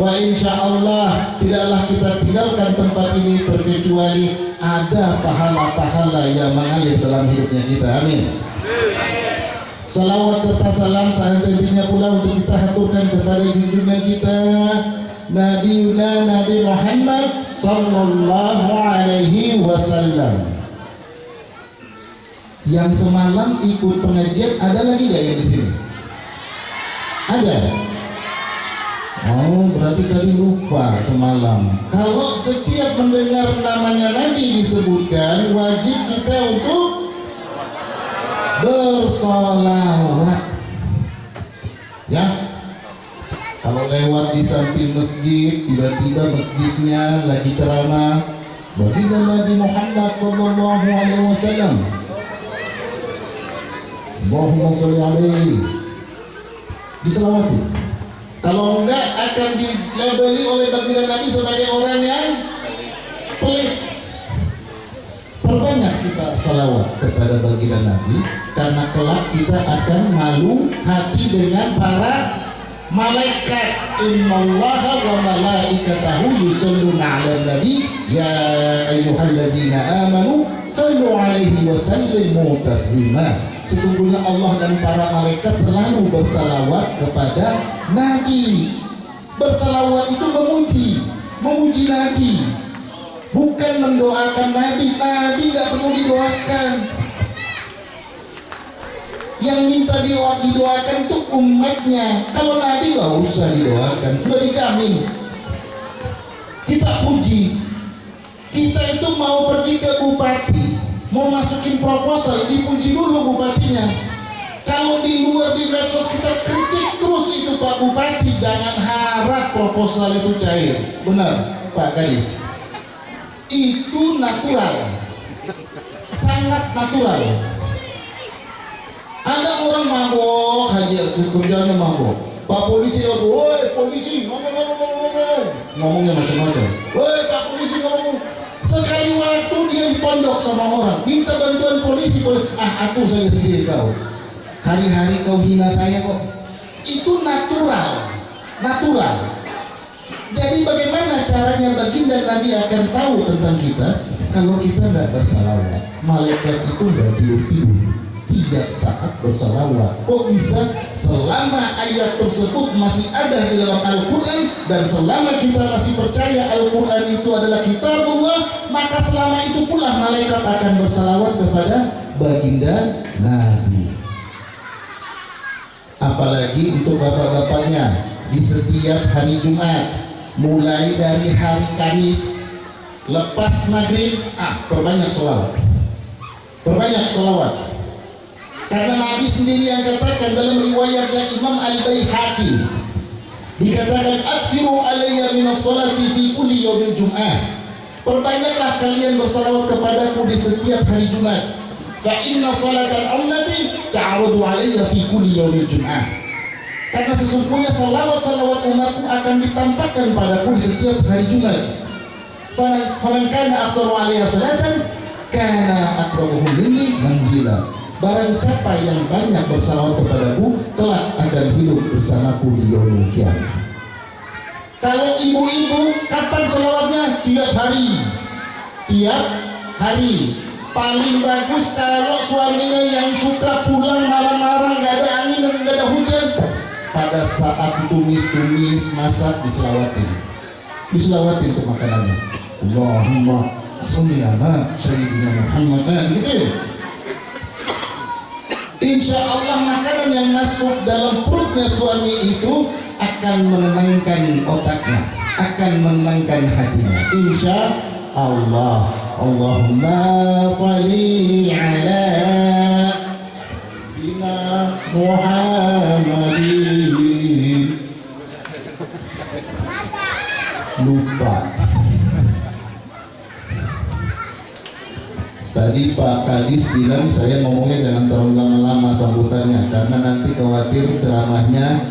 Wa insya Allah tidaklah kita tinggalkan tempat ini terkecuali ada pahala-pahala yang mengalir dalam hidupnya kita. Amin. Salawat serta salam tak henti-hentinya pula untuk kita haturkan kepada junjungan kita Nabi Muhammad sallallahu alaihi wasallam. Yang semalam ikut pengajian ada lagi gak yang di sini? Ada. Oh, berarti tadi lupa semalam. Kalau setiap mendengar namanya Nabi disebutkan, wajib kita untuk bersolawat. Ya. Kalau lewat di samping masjid, tiba-tiba masjidnya lagi ceramah, baginda Nabi Muhammad sallallahu alaihi wasallam. Allahumma sholli alaihi. Diselawati. Kalau enggak akan dilabeli oleh baginda Nabi sebagai orang yang pelit. Perbanyak kita salawat kepada baginda Nabi karena kelak kita akan malu hati dengan para malaikat. Innallaha wa malaikatahu yusholluna 'alan nabi ya ayyuhallazina amanu shallu 'alaihi wa sallimu taslima. Sesungguhnya Allah dan para malaikat selalu bersalawat kepada Nabi. Bersalawat itu memuji Nabi, bukan mendoakan Nabi. Nabi nggak perlu didoakan. Yang minta didoakan itu umatnya. Kalau Nabi nggak usah didoakan, sudah dijamin. Kita puji. Kita itu mau pergi ke bupati, mau masukin proposal, dipuji dulu bupatinya. Kalau di luar di medsos kita kritik terus itu Pak Bupati, jangan harap proposal itu cair. Benar Pak Kadis? Itu natural, sangat natural. Ada orang mabok, hajar kerjanya mabok. Pak polisi, woi polisi, ngomongnya macam-macam. Woi Pak polisi ngomong. Sekali waktu dia ditondok sama orang, minta bantuan polisi, aku saya sendiri kau. Hari-hari kau hina saya kok. Itu natural. Jadi bagaimana caranya baginda Nabi akan tahu tentang kita? Kalau kita nggak bersalawat, malaikat itu nggak tidur-tidur, tiap saat bersalawat. Kok bisa? Selama ayat tersebut masih ada di dalam Al-Quran dan selama kita masih percaya Al-Quran itu adalah kitabullah, maka selama itu pula malaikat akan bersalawat kepada baginda Nabi. Apalagi untuk bapak-bapaknya di setiap hari Jumat mulai dari hari Kamis lepas maghrib, perbanyak sholawat, perbanyak sholawat. Karena Nabi sendiri yang katakan dalam riwayatnya Imam Al-Baihaqi, dikatakan akthiru alayya minas sholati fi kulli yaumil jum'ah, perbanyaklah kalian bersalawat kepadaku di setiap hari Jumat. Fa inna salatal ummati ta'arudu alayya fi kulli yaumil jum'ah, karena sesungguhnya salawat-salawat umatku akan ditampakkan padaku di setiap hari Jumat. Faman kana aktsaru alayya salatan kana aqrabuhum minni manzila, barang siapa yang banyak bersalawat kepadaku kelak akan hidup bersamaku di yaumul kiamah. Kalau ibu-ibu kapan salawatnya? Tiap hari, tiap hari. Paling bagus kalau suaminya yang suka pulang marah-marah, gak ada angin dan gak ada hujan, pada saat tumis-tumis masak diselawatin untuk makanannya. Allahumma sholli ala sayyidina Muhammad, gitu. Insya Allah makanan yang masuk dalam perutnya suami itu akan menenangkan otaknya, akan menenangkan hatinya. Insya Allah. Allahumma sholli ala sayyidina Muhammadin. Lupa. Tadi Pak Kadis bilang saya ngomongnya jangan terlalu lama-lama sambutannya, karena nanti khawatir ceramahnya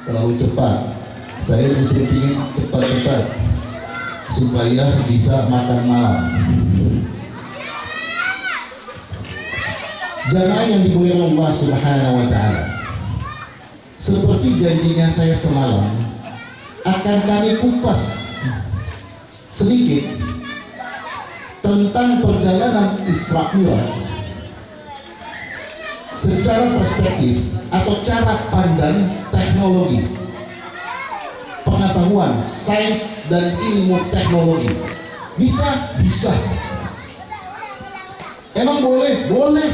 terlalu cepat. Saya justru ingin cepat-cepat supaya bisa makan malam. Jamaah yang dimuliakan Allah Subhanahu wa Ta'ala, seperti janjinya saya semalam, akan kami kupas sedikit tentang perjalanan Isra Mi'raj secara perspektif atau cara pandang teknologi, pengetahuan, sains dan ilmu teknologi. Bisa? Emang boleh? Boleh.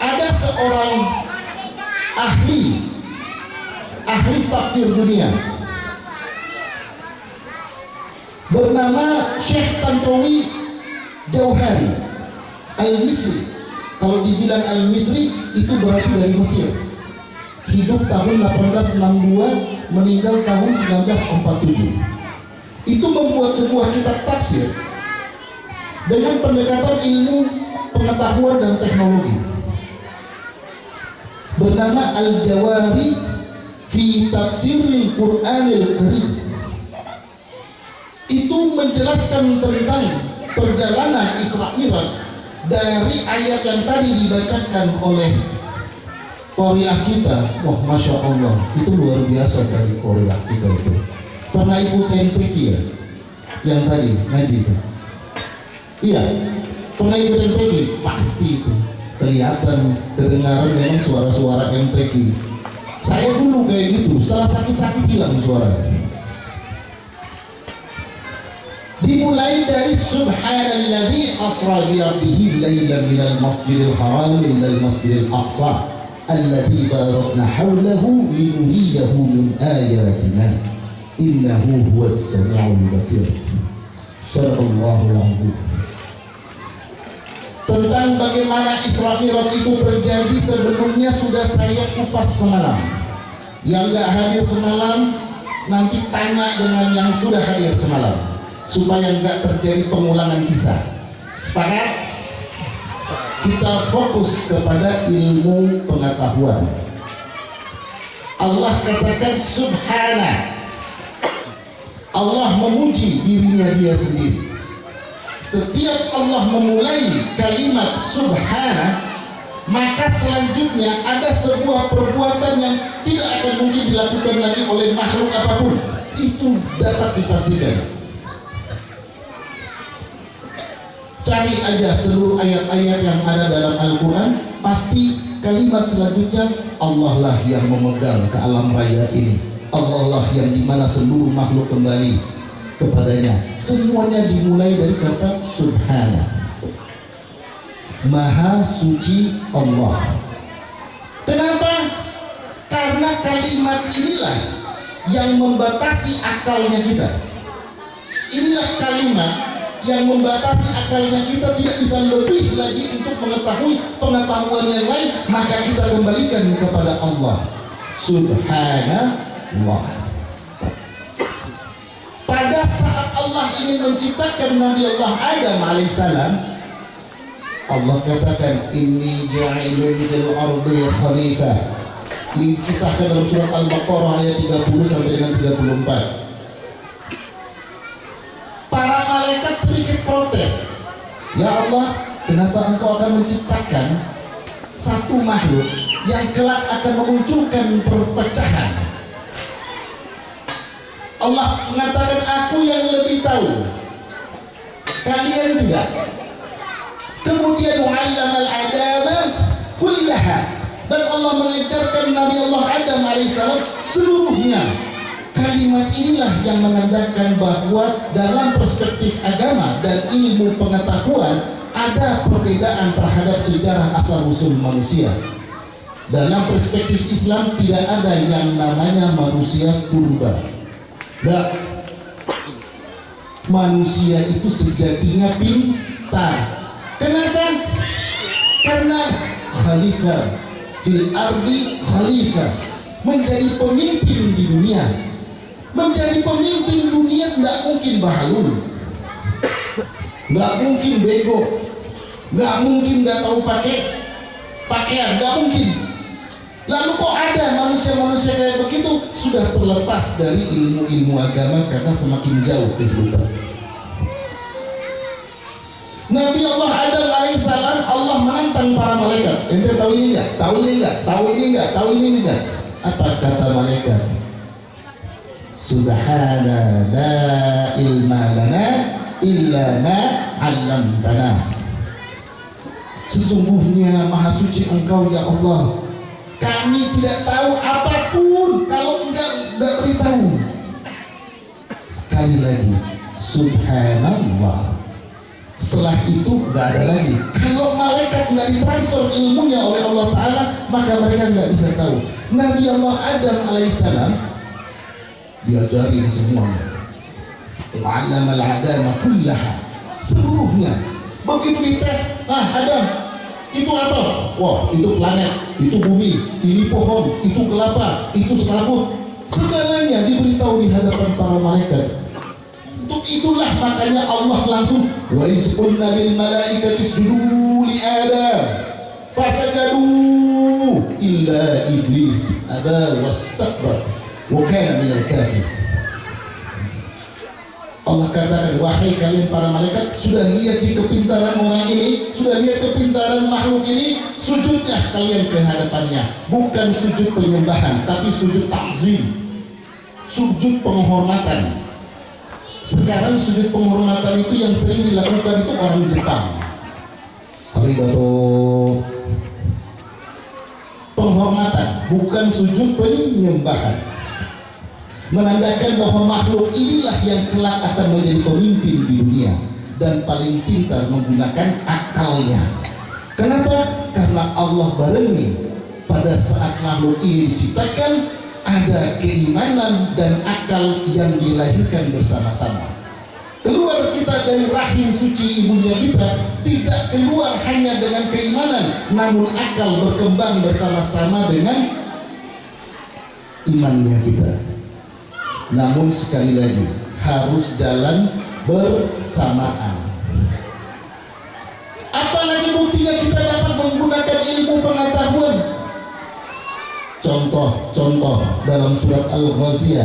Ada seorang ahli tafsir dunia bernama Syekh Tantowi Jauhari Al-Misri. Kalau dibilang Al-Misri itu berarti dari Mesir. Hidup tahun 1862, meninggal tahun 1947. Itu membuat sebuah kitab tafsir dengan pendekatan ilmu pengetahuan dan teknologi bernama Al-Jawari fi Tafsiril Qur'anil Karim. Itu menjelaskan tentang perjalanan Isra Mi'raj dari ayat yang tadi dibacakan oleh Korea kita. Wah, Masya Allah, itu luar biasa dari Korea kita itu. Pernah ikut MTQ ya? Yang tadi ngaji itu? Iya, pernah ikut MTQ? Pasti itu kelihatan, kedengaran memang suara-suara MTQ. Saya dulu kayak gitu, setelah sakit-sakit hilang suaranya. Dimulai dari subhanalladzi asra bi 'abdihi lailan minal masjidil haram ilal masjidil aqsa alladzi barakna hawlahu linuriyahu min ayatina innahu huwas samiul basir. Sadaqallahul azim. Tentang bagaimana Isra Mi'raj itu terjadi sebelumnya sudah saya kupas semalam. Yang gak hadir semalam nanti tanya dengan yang sudah hadir semalam, supaya nggak terjadi pengulangan kisah. Sepakat? Kita fokus kepada ilmu pengetahuan. Allah katakan subhana. Allah memuji dirinya dia sendiri. Setiap Allah memulai kalimat subhana, maka selanjutnya ada sebuah perbuatan yang tidak akan mungkin dilakukan lagi oleh makhluk apapun. Itu dapat dipastikan. Cari aja seluruh ayat-ayat yang ada dalam Al-Quran, pasti kalimat selanjutnya Allah lah yang memegang ke alam raya ini. Allah lah yang dimana seluruh makhluk kembali kepadanya. Semuanya dimulai dari kata subhana. Maha suci Allah. Kenapa? Karena kalimat inilah yang membatasi akalnya kita. Inilah kalimat yang membatasi akalnya kita, tidak bisa lebih lagi untuk mengetahui pengetahuan yang lain, maka kita kembalikan kepada Allah Subhanallah. Pada saat Allah ingin menciptakan Nabi Allah Adam alaihissalam, Allah katakan inni ja'ilun fil ardi khalifah. Ini kisahkan dalam surat Al-Baqarah ayat 30 sampai dengan 34. Para malaikat sedikit protes, ya Allah, kenapa engkau akan menciptakan satu makhluk yang kelak akan memunculkan perpecahan? Allah mengatakan, aku yang lebih tahu, kalian tidak. Kemudian wa'allamal adama kullaha, dan Allah mengajarkan Nabi Allah Adam alaihissalam seluruhnya. Kalimat inilah yang menandakan bahwa dalam perspektif agama dan ilmu pengetahuan ada perbedaan terhadap sejarah asal-usul manusia. Dalam perspektif Islam tidak ada yang namanya manusia purba. Nah, manusia itu sejatinya pintar. Kenapa? Karena khalifah fil ardi khalifah, menjadi pemimpin di dunia. Menjadi pemimpin dunia tidak mungkin bahalul, nggak mungkin bego, nggak mungkin nggak tahu pakai pakaian, nggak mungkin. Lalu kok ada manusia-manusia kayak begitu? Sudah terlepas dari ilmu-ilmu agama karena semakin jauh kehidupan. Nabi Allah Adam alaihissalam, Allah menantang para malaikat. Ente tahu ini enggak? Tahu ini enggak? Tahu ini enggak? Tahu ini enggak? Apa kata malaikat? Subhana la ilma lana illa ma 'allamtana. Sesungguhnya maha suci Engkau ya Allah, kami tidak tahu apapun kalau enggak beritahu. Sekali lagi, subhanallah. Setelah itu nggak ada lagi. Kalau malaikat nggak ditransfer ilmunya oleh Allah Ta'ala, maka mereka nggak bisa tahu. Nabi Allah Adam alaihissalam diajarin semuanya. Wa'allamal adama kullaha, seluruhnya. Begitu dites, Adam, itu apa? Wah, itu planet, itu bumi, ini pohon, itu kelapa, itu serabut. Segalanya diberitahu di hadapan para malaikat. Untuk itulah makanya Allah langsung wa iz qulna lil malaikati isjudu li Adam fasajadu illa iblis aba wastakbar wa kana minal kafir. Allah katakan, wahai kalian para malaikat, sudah lihat di kepintaran orang ini, sudah lihat kepintaran makhluk ini, sujudnya kalian ke hadapannya, bukan sujud penyembahan tapi sujud ta'zim, sujud penghormatan. Sekarang sujud penghormatan itu yang sering dilakukan itu orang Jepang. Arigato. Penghormatan, bukan sujud penyembahan. Menandakan bahwa makhluk inilah yang kelak akan menjadi pemimpin di dunia dan paling pintar menggunakan akalnya. Kenapa? Karena Allah barengi pada saat makhluk ini diciptakan, ada keimanan dan akal yang dilahirkan bersama-sama. Keluar kita dari rahim suci ibunya kita tidak keluar hanya dengan keimanan, namun akal berkembang bersama-sama dengan imannya kita. Namun sekali lagi harus jalan bersamaan. Apalagi buktinya kita dapat menggunakan ilmu pengetahuan. Contoh dalam surat Al-Ghaziyah,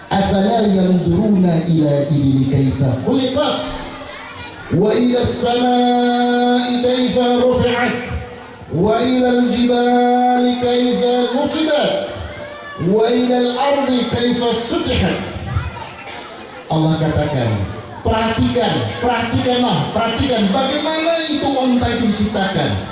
afala yanzuruna ila ibli kaifa khuliqat wa ila as-samaa'i kaifa rufi'at wa ila al-jibali kaifa nusibat wa ila al-ardi kaifa sutihat. Allah katakan, perhatikan bagaimana itu unta itu diciptakan.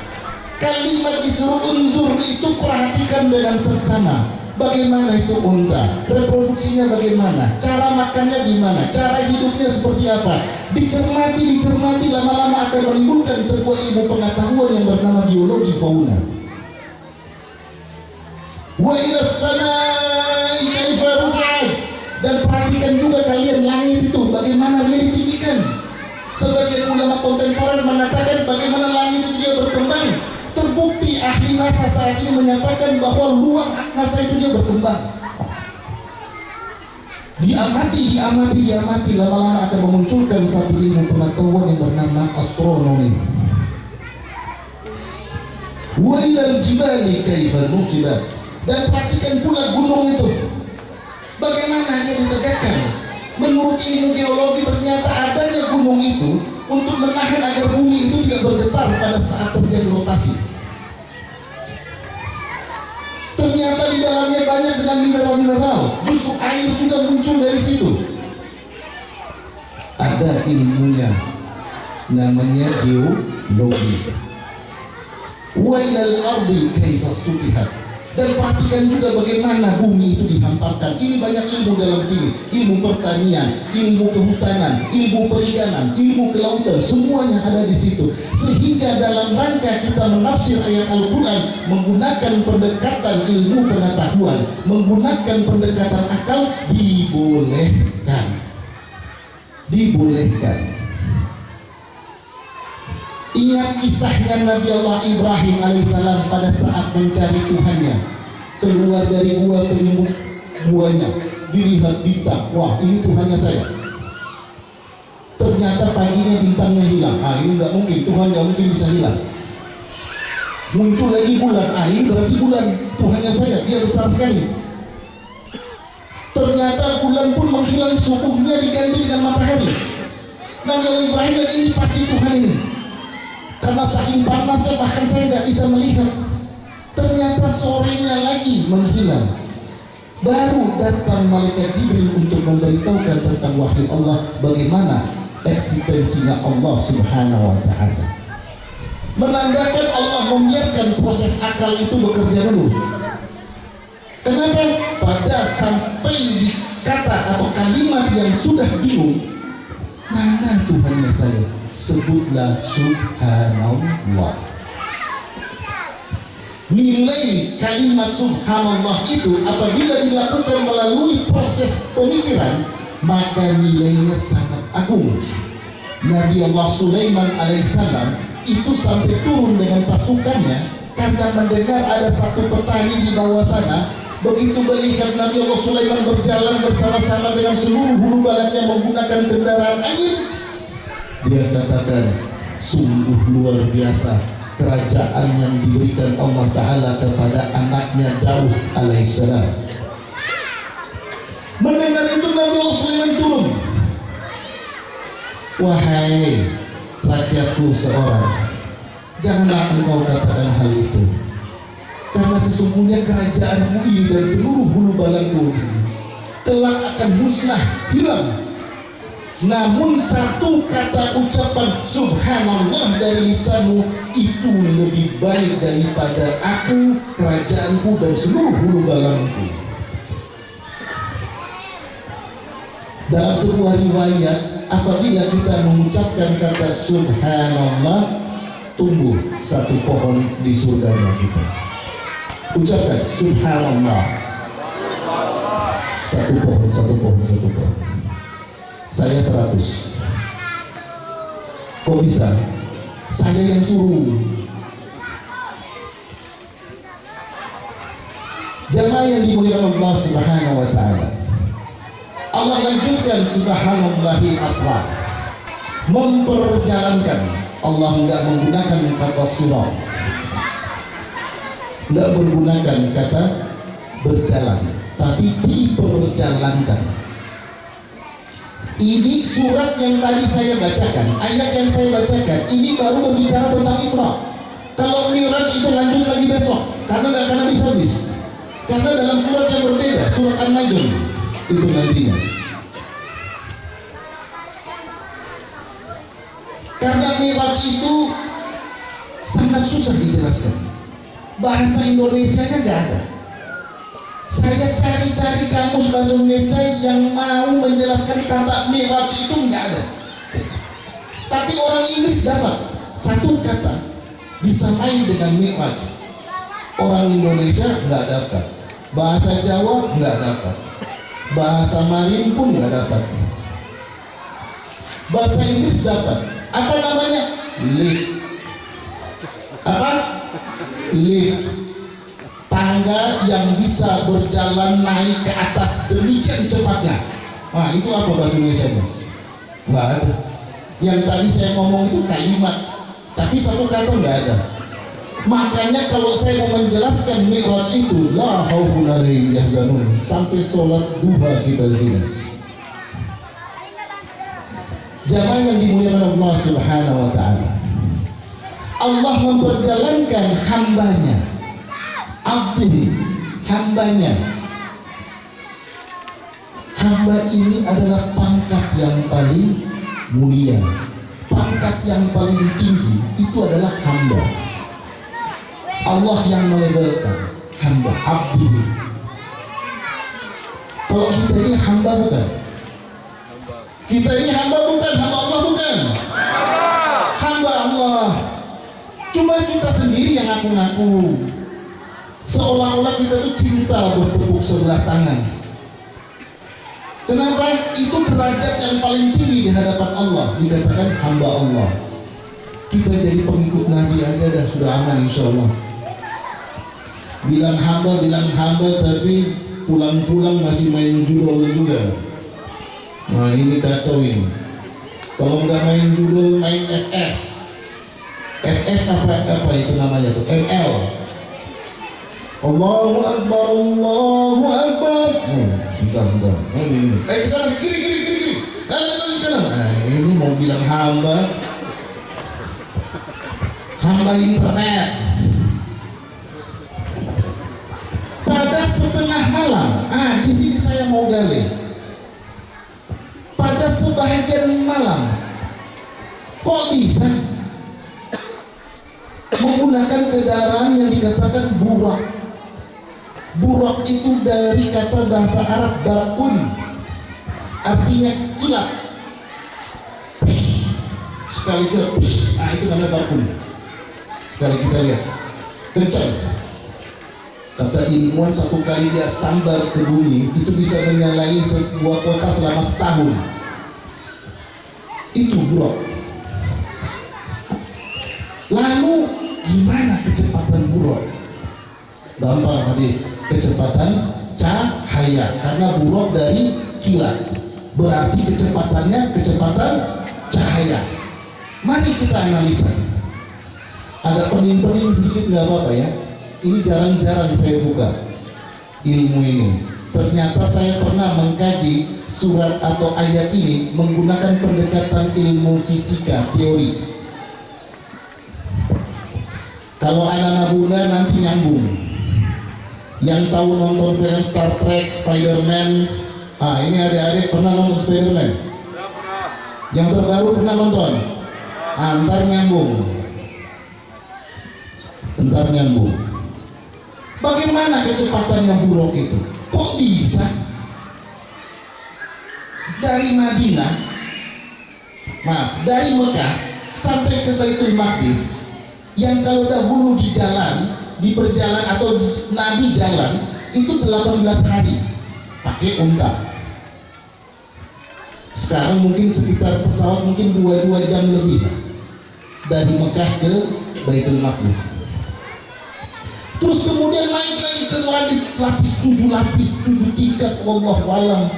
Kalimat disuruh unzur itu perhatikan dengan seksama. Bagaimana itu unta, reproduksinya bagaimana, cara makannya gimana, cara hidupnya seperti apa. Dicermati, lama-lama akan menimbulkan sebuah ilmu pengetahuan yang bernama biologi fauna. Wa ila as-samaa'i kaifa rufi'at. Dan perhatikan juga kalian langit itu bagaimana dia ditinggikan. Sebagian ulama kontemporer mengatakan bagaimana langit itu dia berkembang. Terbukti ahli NASA saat ini menyatakan bahwa luar angkasa itu dia berkembang. Diamati, lama-lama akan memunculkan satu ilmu pengetahuan yang bernama astronomi. Wa ilal jibali kaifa nusibat. Dan perhatikan pula gunung itu, bagaimana dia ditegakkan. Menurut ilmu geologi ternyata adanya gunung itu untuk menahan agar bumi itu tidak bergetar pada saat terjadi rotasi. Ternyata di dalamnya banyak dengan mineral-mineral. Justru air juga muncul dari situ. Ada ilmunya, namanya geologi. Wa ilal ardi kaifa sutihat. Dan perhatikan juga bagaimana bumi itu dihamparkan. Ini banyak ilmu dalam sini. Ilmu pertanian, ilmu kehutanan, ilmu perikanan, ilmu kelautan, semuanya ada di situ. Sehingga dalam rangka kita menafsir ayat Al-Quran menggunakan pendekatan ilmu pengetahuan, menggunakan pendekatan akal, dibolehkan. Ingat kisahnya Nabi Allah Ibrahim alaihissalam pada saat mencari Tuhannya, keluar dari gua penyembur guanya, dilihat bintang, wah ini Tuhannya saya. Ternyata paginya bintangnya hilang. Ini nggak mungkin, Tuhan nggak mungkin bisa hilang. Muncul lagi bulan, ini berarti bulan Tuhannya saya, dia besar sekali. Ternyata bulan pun menghilang, subuhnya diganti dengan matahari. Nabi Allah Ibrahim dan ini pasti Tuhan ini. Karena saking panasnya bahkan saya tidak bisa melihat. Ternyata sorenya lagi menghilang. Baru datang malaikat Jibril untuk memberitahukan tentang wahyu Allah, bagaimana eksistensinya Allah Subhanahu wa Ta'ala. Menandakan Allah membiarkan proses akal itu bekerja dulu. Kenapa? Pada sampai di kata atau kalimat yang sudah bingung, mana Tuhannya saya? Sebutlah subhanallah. Nilai kalimat subhanallah itu apabila dilakukan melalui proses pemikiran, maka nilainya sangat agung. Nabi Allah Sulaiman alaihissalam itu sampai turun dengan pasukannya karena mendengar ada satu petani di bawah sana. Begitu melihat Nabi Allah Sulaiman berjalan bersama-sama dengan seluruh hulu balangnya menggunakan kendaraan angin, dia katakan, sungguh luar biasa kerajaan yang diberikan Allah Ta'ala kepada anaknya Daud alaihissalam. Mendengar itu Nabi Allah Sulaiman turun. Wahai rakyatku seorang, janganlah engkau katakan hal itu, karena sesungguhnya kerajaanmu ini dan seluruh hulu balangku kelak akan musnah, hilang. Namun satu kata ucapan subhanallah dari lisanmu itu lebih baik daripada aku, kerajaanku dan seluruh hulu balangku. Dalam sebuah riwayat, apabila kita mengucapkan kata subhanallah, tumbuh satu pohon di surganya kita. Ucapkan subhanallah. Satu pohon. Saya 100. Kok bisa? Saya yang suruh. Jamaah yang dimuliakan Allah Subhanahu wa Ta'ala, Allah lanjutkan subhanallahi asra, memperjalankan. Allah enggak menggunakan kata surah, enggak menggunakan kata berjalan, tapi diperjalankan. Ini surat yang tadi saya bacakan, ayat yang saya bacakan, ini baru berbicara tentang Isra. Kalau Mi'raj itu lanjut lagi besok, karena nggak akan habis-habis. Karena dalam surat yang berbeda, surat An-Najm itu nantinya. Karena Mi'raj itu sangat susah dijelaskan. Bahasa Indonesianya nggak ada. Saya cari-cari kamus bahasa Indonesia yang mau menjelaskan kata Mi'raj itu nggak ada. Tapi orang Inggris dapat satu kata disamain dengan Mi'raj. Orang Indonesia nggak dapat. Bahasa Jawa nggak dapat. bahasa marin pun nggak dapat, bahasa Inggris dapat. Apa namanya? Lift. Apa? Lift. Tangga yang bisa berjalan naik ke atas demikian cepatnya. Nah, itu apa bahasa Indonesia-nya? Nggak ada. Yang tadi saya ngomong itu kalimat, tapi satu kata nggak ada. Makanya kalau saya mau menjelaskan Mi'raj itu, la khaufun 'alaihim yahzanun, sampai sholat duha kita di sini. Jamaah yang dimuliakan Allah Subhanahu wa taala. Allah memperjalankan hambanya, abdi, hambanya. Hamba ini adalah pangkat yang paling mulia, pangkat yang paling tinggi itu adalah hamba. Allah yang melabelkan hamba, abdi. Kalau kita ini hamba bukan? Kita ini hamba bukan? Hamba Allah bukan? Hamba Allah. Cuma kita sendiri yang ngaku-ngaku, seolah-olah kita itu cinta bertepuk sebelah tangan. Kenapa? Itu derajat yang paling tinggi di hadapan Allah, dikatakan hamba Allah. Kita jadi pengikut Nabi aja dah sudah aman insya Allah. Bilang hamba, tapi pulang-pulang masih main judol juga. Nah ini kacau ini. Kalau nggak main judol, main FF. FF apa itu namanya tuh? ML. Allahu Akbar, Allahu Akbar. Sebentar. Kesana, kiri. Kanan. Nah, ini mau bilang hamba internet. Pada setengah malam, di sini saya mau gali. Pada sebahagian malam, kok bisa menggunakan kendaraan yang dikatakan burak? Burak itu dari kata bahasa Arab barakun, artinya kilat. Sekali kilat, itu namanya barakun. Sekali kita lihat, kencang. Kata ilmuwan, satu kali dia sambar ke bumi itu bisa menyalahi sebuah kota selama setahun. Itu burak. Lalu gimana kecepatan burak? Gampang tadi, kecepatan cahaya, karena burak dari kilat, berarti kecepatannya kecepatan cahaya. Mari kita analisa. Agak pening-pening sedikit nggak apa-apa ya. Ini jarang-jarang saya buka ilmu ini. Ternyata saya pernah mengkaji surat atau ayat ini menggunakan pendekatan ilmu fisika teoris. Kalau anak-anak bunda nanti nyambung. Yang tahu nonton film Star Trek, Spider-Man, ini adik-adik pernah nonton Spider-Man? Yang terbaru pernah nonton? Ntar nyambung. Bagaimana kecepatannya buruk itu? Kok bisa dari Mekah sampai ke Baitul Maqdis, yang kalau dahulu di perjalanan atau Nabi jalan itu 18 hari pakai unta. Sekarang mungkin sekitar pesawat mungkin 2 jam lebih dari Mekah ke Baitul Maqdis. Terus kemudian naik lagi ke langit, lapis 7 tingkat, wallahu alam,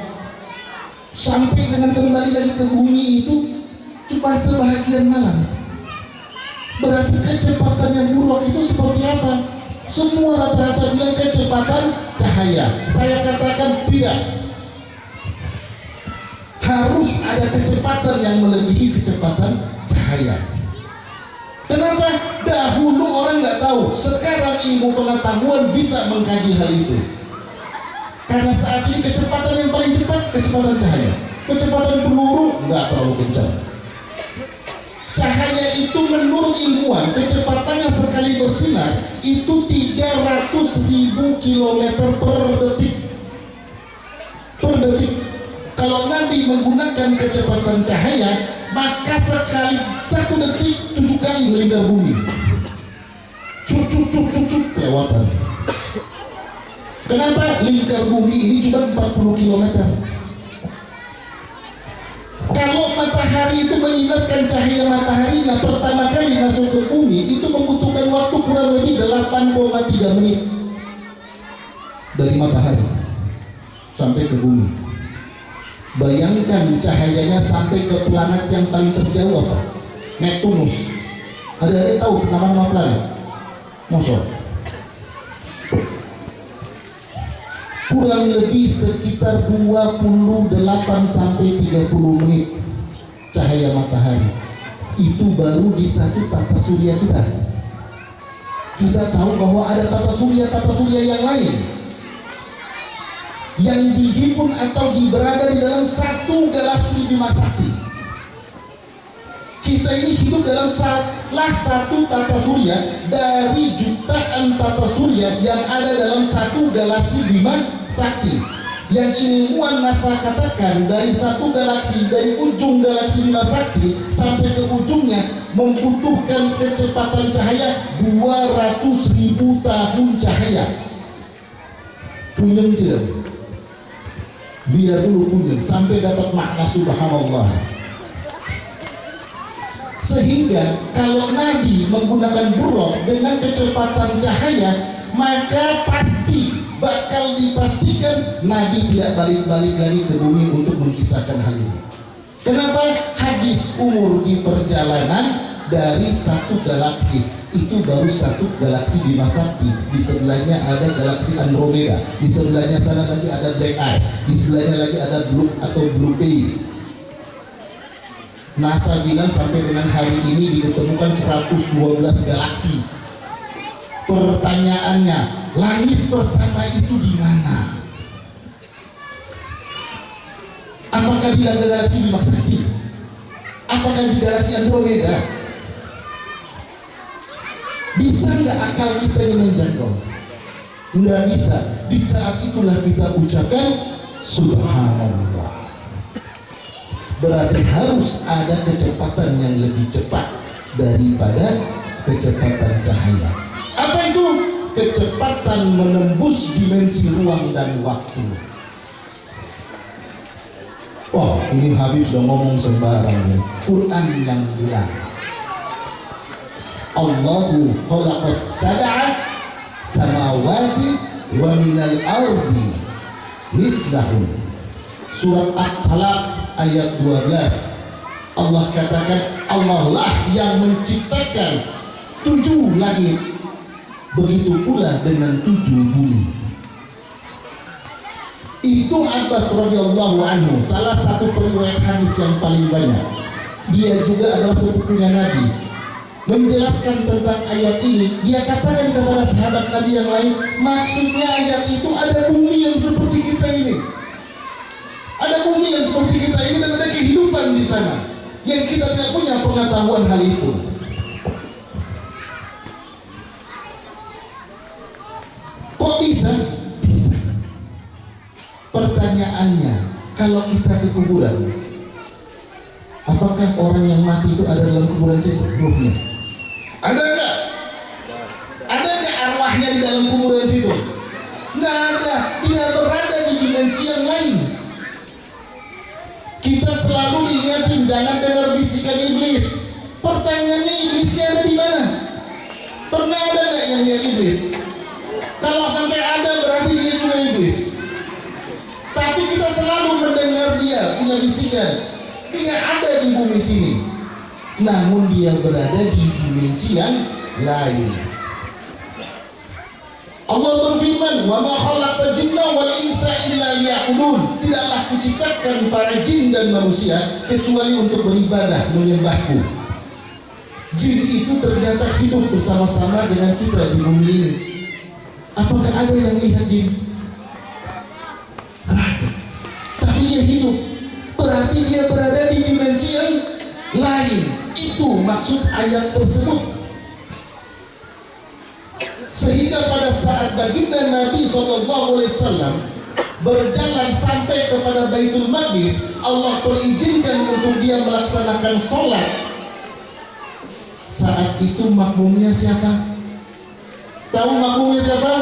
sampai dengan kembali lagi ke bumi itu cuma sebahagian malam. Berarti kecepatan yang buruk itu seperti apa? Semua rata-rata bilang kecepatan cahaya. Saya katakan tidak. Harus ada kecepatan yang melebihi kecepatan cahaya. Kenapa? Dahulu orang nggak tahu. Sekarang ilmu pengetahuan bisa mengkaji hal itu. Karena saat ini kecepatan yang paling cepat kecepatan cahaya. Kecepatan peluru nggak terlalu kencang. Cahaya itu menurut ilmuwan kecepatannya sekali bersinar itu 300.000 km per detik. Kalau Nabi menggunakan kecepatan cahaya, maka sekali 1 detik 7 kali melingkar bumi. Cuk lewatan. Kenapa? Lingkar bumi ini cuma 40 km. Kalau matahari itu menyinarkan cahaya mataharinya pertama kali masuk ke bumi, itu membutuhkan waktu kurang lebih 8,3 menit dari matahari sampai ke bumi. Bayangkan cahayanya sampai ke planet yang paling terjauh apa? Neptunus. Ada tahu nama-nama planet? Mosok. Kurang lebih sekitar 28 sampai 30 menit cahaya matahari. Itu baru di satu tata surya kita. Kita tahu bahwa ada tata surya yang lain yang dihimpun atau berada di dalam satu galaksi Bima Sakti. Kita ini hidup dalam salah satu tata surya dari jutaan tata surya yang ada dalam satu galaksi Bima Sakti. Yang ilmuwan NASA katakan dari satu galaksi, dari ujung galaksi Bima Sakti sampai ke ujungnya membutuhkan kecepatan cahaya 200.000 tahun cahaya. Punyem tidak? Biar dulu punyem sampai dapat makna subhanallah. Sehingga kalau Nabi menggunakan buraq dengan kecepatan cahaya, maka pasti bakal dipastikan Nabi tidak balik-balik lagi ke bumi untuk mengisahkan hal ini. Kenapa? Habis umur di perjalanan dari satu galaksi, itu baru satu galaksi Bima Sakti. Di sebelahnya ada galaksi Andromeda, di sebelahnya sana lagi ada Black Ice, di sebelahnya lagi ada Blue Pay. NASA bilang sampai dengan hari ini ditemukan 112 galaksi. Pertanyaannya, langit pertama itu di mana? Apakah di galaksi Bima Sakti? Apakah di galaksi Andromeda? Bisa nggak akal kita yang menjangkau? Nggak bisa. Di saat itulah kita ucapkan subhanallah. Berarti harus ada kecepatan yang lebih cepat daripada kecepatan cahaya. Apa itu? Kecepatan menembus dimensi ruang dan waktu. Wah, ini Habib sudah ngomong sembarang. Quran yang bilang Allahu khalaqas sab'a samawati wa minal ardi mislahun. Surat At-Talaq ayat 12. Allah katakan, Allah lah yang menciptakan 7 langit, begitu pula dengan 7 bumi. Itu Abbas radhiyallahu anhu, salah satu periwayat hadis yang paling banyak. Dia juga adalah sepupunya Nabi. Menjelaskan tentang ayat ini, dia katakan kepada sahabat Nabi yang lain, maksudnya ayat itu ada bumi yang seperti kita ini. Ada bumi yang seperti kita ini dan ada kehidupan di sana yang kita tidak punya pengetahuan hal itu. Kok bisa? Bisa. Pertanyaannya, kalau kita ke kuburan, apakah orang yang mati itu ada dalam kuburan situ? Ruhnya ada nggak? Ada nggak arwahnya di dalam kuburan situ? Nggak ada. Dia berada di dimensi yang lain. Kita selalu diingatin jangan dengar bisikan iblis. Pertanyaannya, iblisnya ada di mana? Pernah ada nggak yang lihat iblis? Kalau sampai ada berarti dia juga iblis. Tapi kita selalu mendengar dia punya bisikan. Dia ada di bumi sini, namun dia berada di dimensi yang lain. Allah berfirman, "Wa ma khalaqta jinna wal insa illa liya'budun." Tidaklah kuciptakan para jin dan manusia kecuali untuk beribadah, menyembahku. Jin itu ternyata hidup bersama-sama dengan kita di bumi ini. Apakah ada yang lihat jin? Ada. Tapi dia hidup. Berarti dia berada di dimensi yang lain. Itu maksud ayat tersebut. Sehingga pada saat baginda Nabi SAW berjalan sampai kepada Baitul Maqdis, Allah perizinkan untuk dia melaksanakan sholat. Saat itu makmumnya siapa? Tahu makmumnya siapa?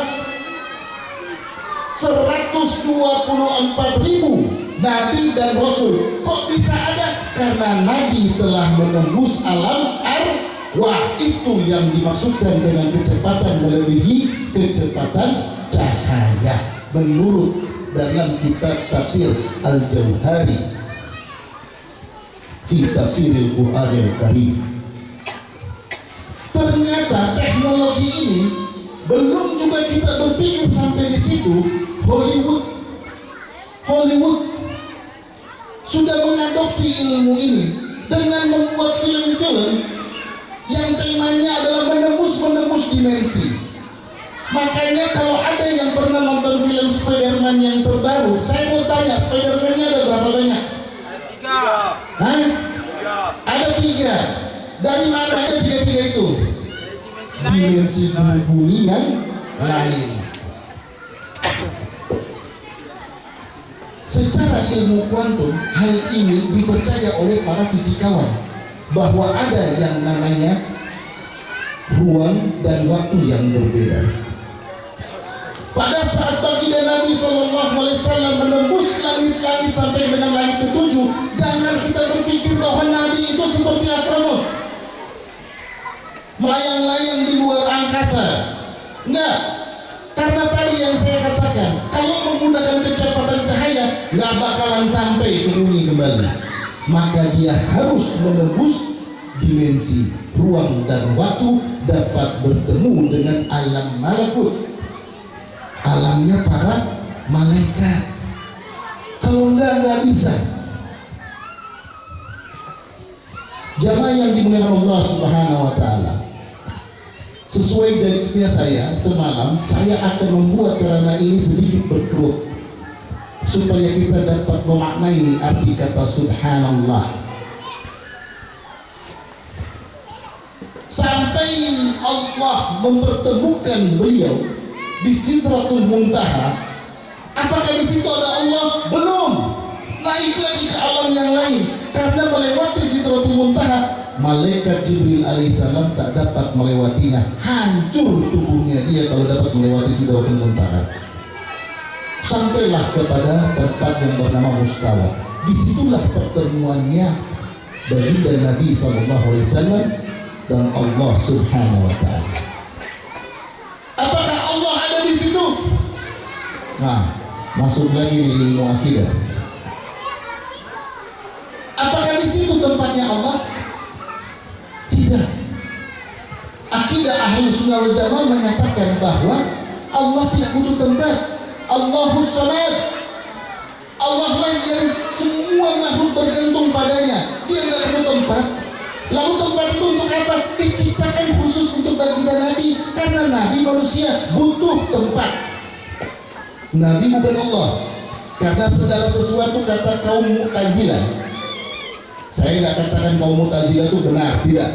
124.000 nabi dan rasul. Kok bisa ada? Karena nabi telah menembus alam arwah. Itu yang dimaksudkan dengan kecepatan melebihi kecepatan cahaya menurut dalam kitab tafsir Al-Jauhari fi tafsiril Qur'anil Karim. Ternyata teknologi ini belum juga kita berpikir sampai di situ. Hollywood sudah mengadopsi ilmu ini dengan membuat film-film yang temanya adalah menembus dimensi. Makanya kalau ada yang pernah nonton film Spider-Man yang terbaru, saya mau tanya, Spider-Man-nya ada berapa banyak? Hah? Ada 3. Dari mana ada 3 itu? Dimensi bumi yang lain. Secara ilmu kuantum, hal ini dipercaya oleh para fisikawan bahwa ada yang namanya ruang dan waktu yang berbeda. Pada saat baginda Nabi SAW menembus langit-langit sampai dengan langit ke-7, jangan kita berpikir bahwa Nabi itu seperti astronom, melayang-layang di luar angkasa. Enggak, karena tadi yang saya katakan, kalau menggunakan kecepatan cahaya nggak bakalan sampai ke bumi kembali. Maka dia harus menembus dimensi ruang dan waktu, dapat bertemu dengan alam malakut, alamnya para malaikat. Kalau nggak bisa. Jamaah yang dimuliakan Allah Subhanahu wa Ta'ala, sesuai janjinya saya semalam, saya akan membuat celana ini sedikit berkerut supaya kita dapat memaknai arti kata subhanallah. Sampai Allah mempertemukan beliau di Sidratul Muntaha. Apakah di situ ada Allah? Belum. Naik lagi ke alam yang lain. Karena melewati Sidratul Muntaha, malaikat Jibril alaihissalam tak dapat melewatinya. Hancur tubuhnya dia kalau dapat melewati Sidratul Muntaha. Sampailah kepada tempat yang bernama Mustawa. Disitulah pertemuannya baginda Nabi SAW dan Allah Subhanahu wa Ta'ala. Apakah Allah ada di situ? Nah, masuk lagi nih ilmu akidah. Apakah di situ tempatnya Allah? Tidak. Akidah Ahlus Sunnah wal Jamaah menyatakan bahwa Allah tidak butuh tempat. Allahus Samad. Allah lah yang semua makhluk bergantung padanya. Dia nggak perlu tempat. Lalu tempat itu untuk apa? Diciptakan khusus untuk baginda Nabi. Karena Nabi manusia butuh tempat. Nabi bukan Allah. Karena segala sesuatu, kata kaum Mu'tazilah. Saya nggak katakan kaum Mu'tazilah itu benar, tidak.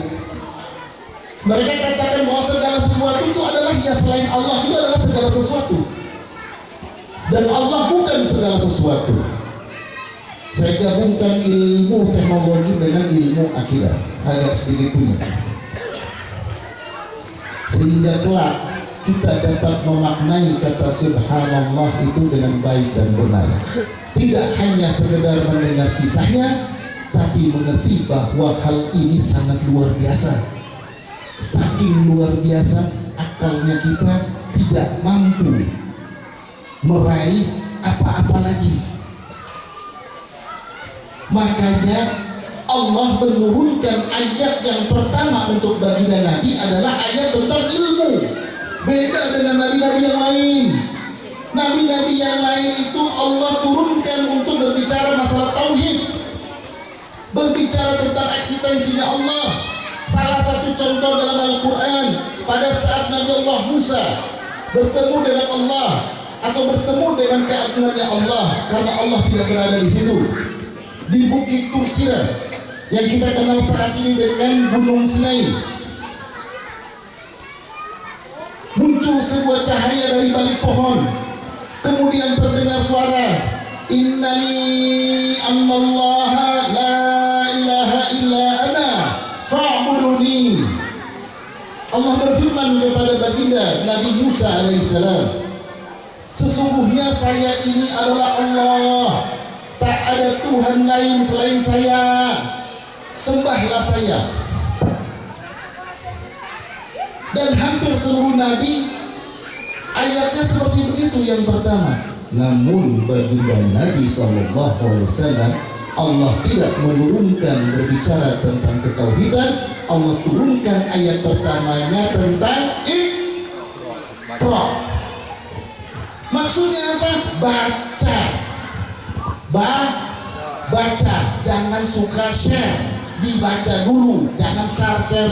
Mereka katakan bahwa segala sesuatu itu adalah ya selain Allah itu adalah segala sesuatu. Dan Allah bukan segala sesuatu. Saya gabungkan ilmu teknologi dengan ilmu akidah, agak sedikit punya, sehingga kelak kita dapat memaknai kata subhanallah itu dengan baik dan benar. Tidak hanya sekedar mendengar kisahnya, tapi mengerti bahwa hal ini sangat luar biasa. Saking luar biasa, akalnya kita tidak mampu meraih apa-apa lagi. Makanya Allah menurunkan ayat yang pertama untuk baginda Nabi adalah ayat tentang ilmu. Beda dengan nabi-nabi yang lain. Nabi-nabi yang lain itu Allah turunkan untuk berbicara masalah tauhid, berbicara tentang eksistensinya Allah. Salah satu contoh dalam Al-Quran, pada saat Nabi Allah Musa bertemu dengan Allah atau bertemu dengan keagungannya Allah, karena Allah tidak berada di situ, di Bukit Tursira yang kita kenal saat ini dengan Gunung Sinai. Muncul sebuah cahaya dari balik pohon, kemudian terdengar suara, innani ammallaha la ilaha illa ana fa'buduni. Allah berfirman kepada baginda Nabi Musa alaihissalam, sesungguhnya bahwasanya saya ini adalah Allah, tak ada Tuhan lain selain saya, sembahlah saya. Dan hampir seluruh nabi ayatnya seperti begitu. Yang pertama, namun baginda Nabi SAW, Allah tidak menurunkan berbicara tentang ketauhidan. Allah turunkan ayat pertamanya tentang Iqra. Maksudnya apa? Baca. Baca. Jangan suka share, dibaca dulu. Jangan share.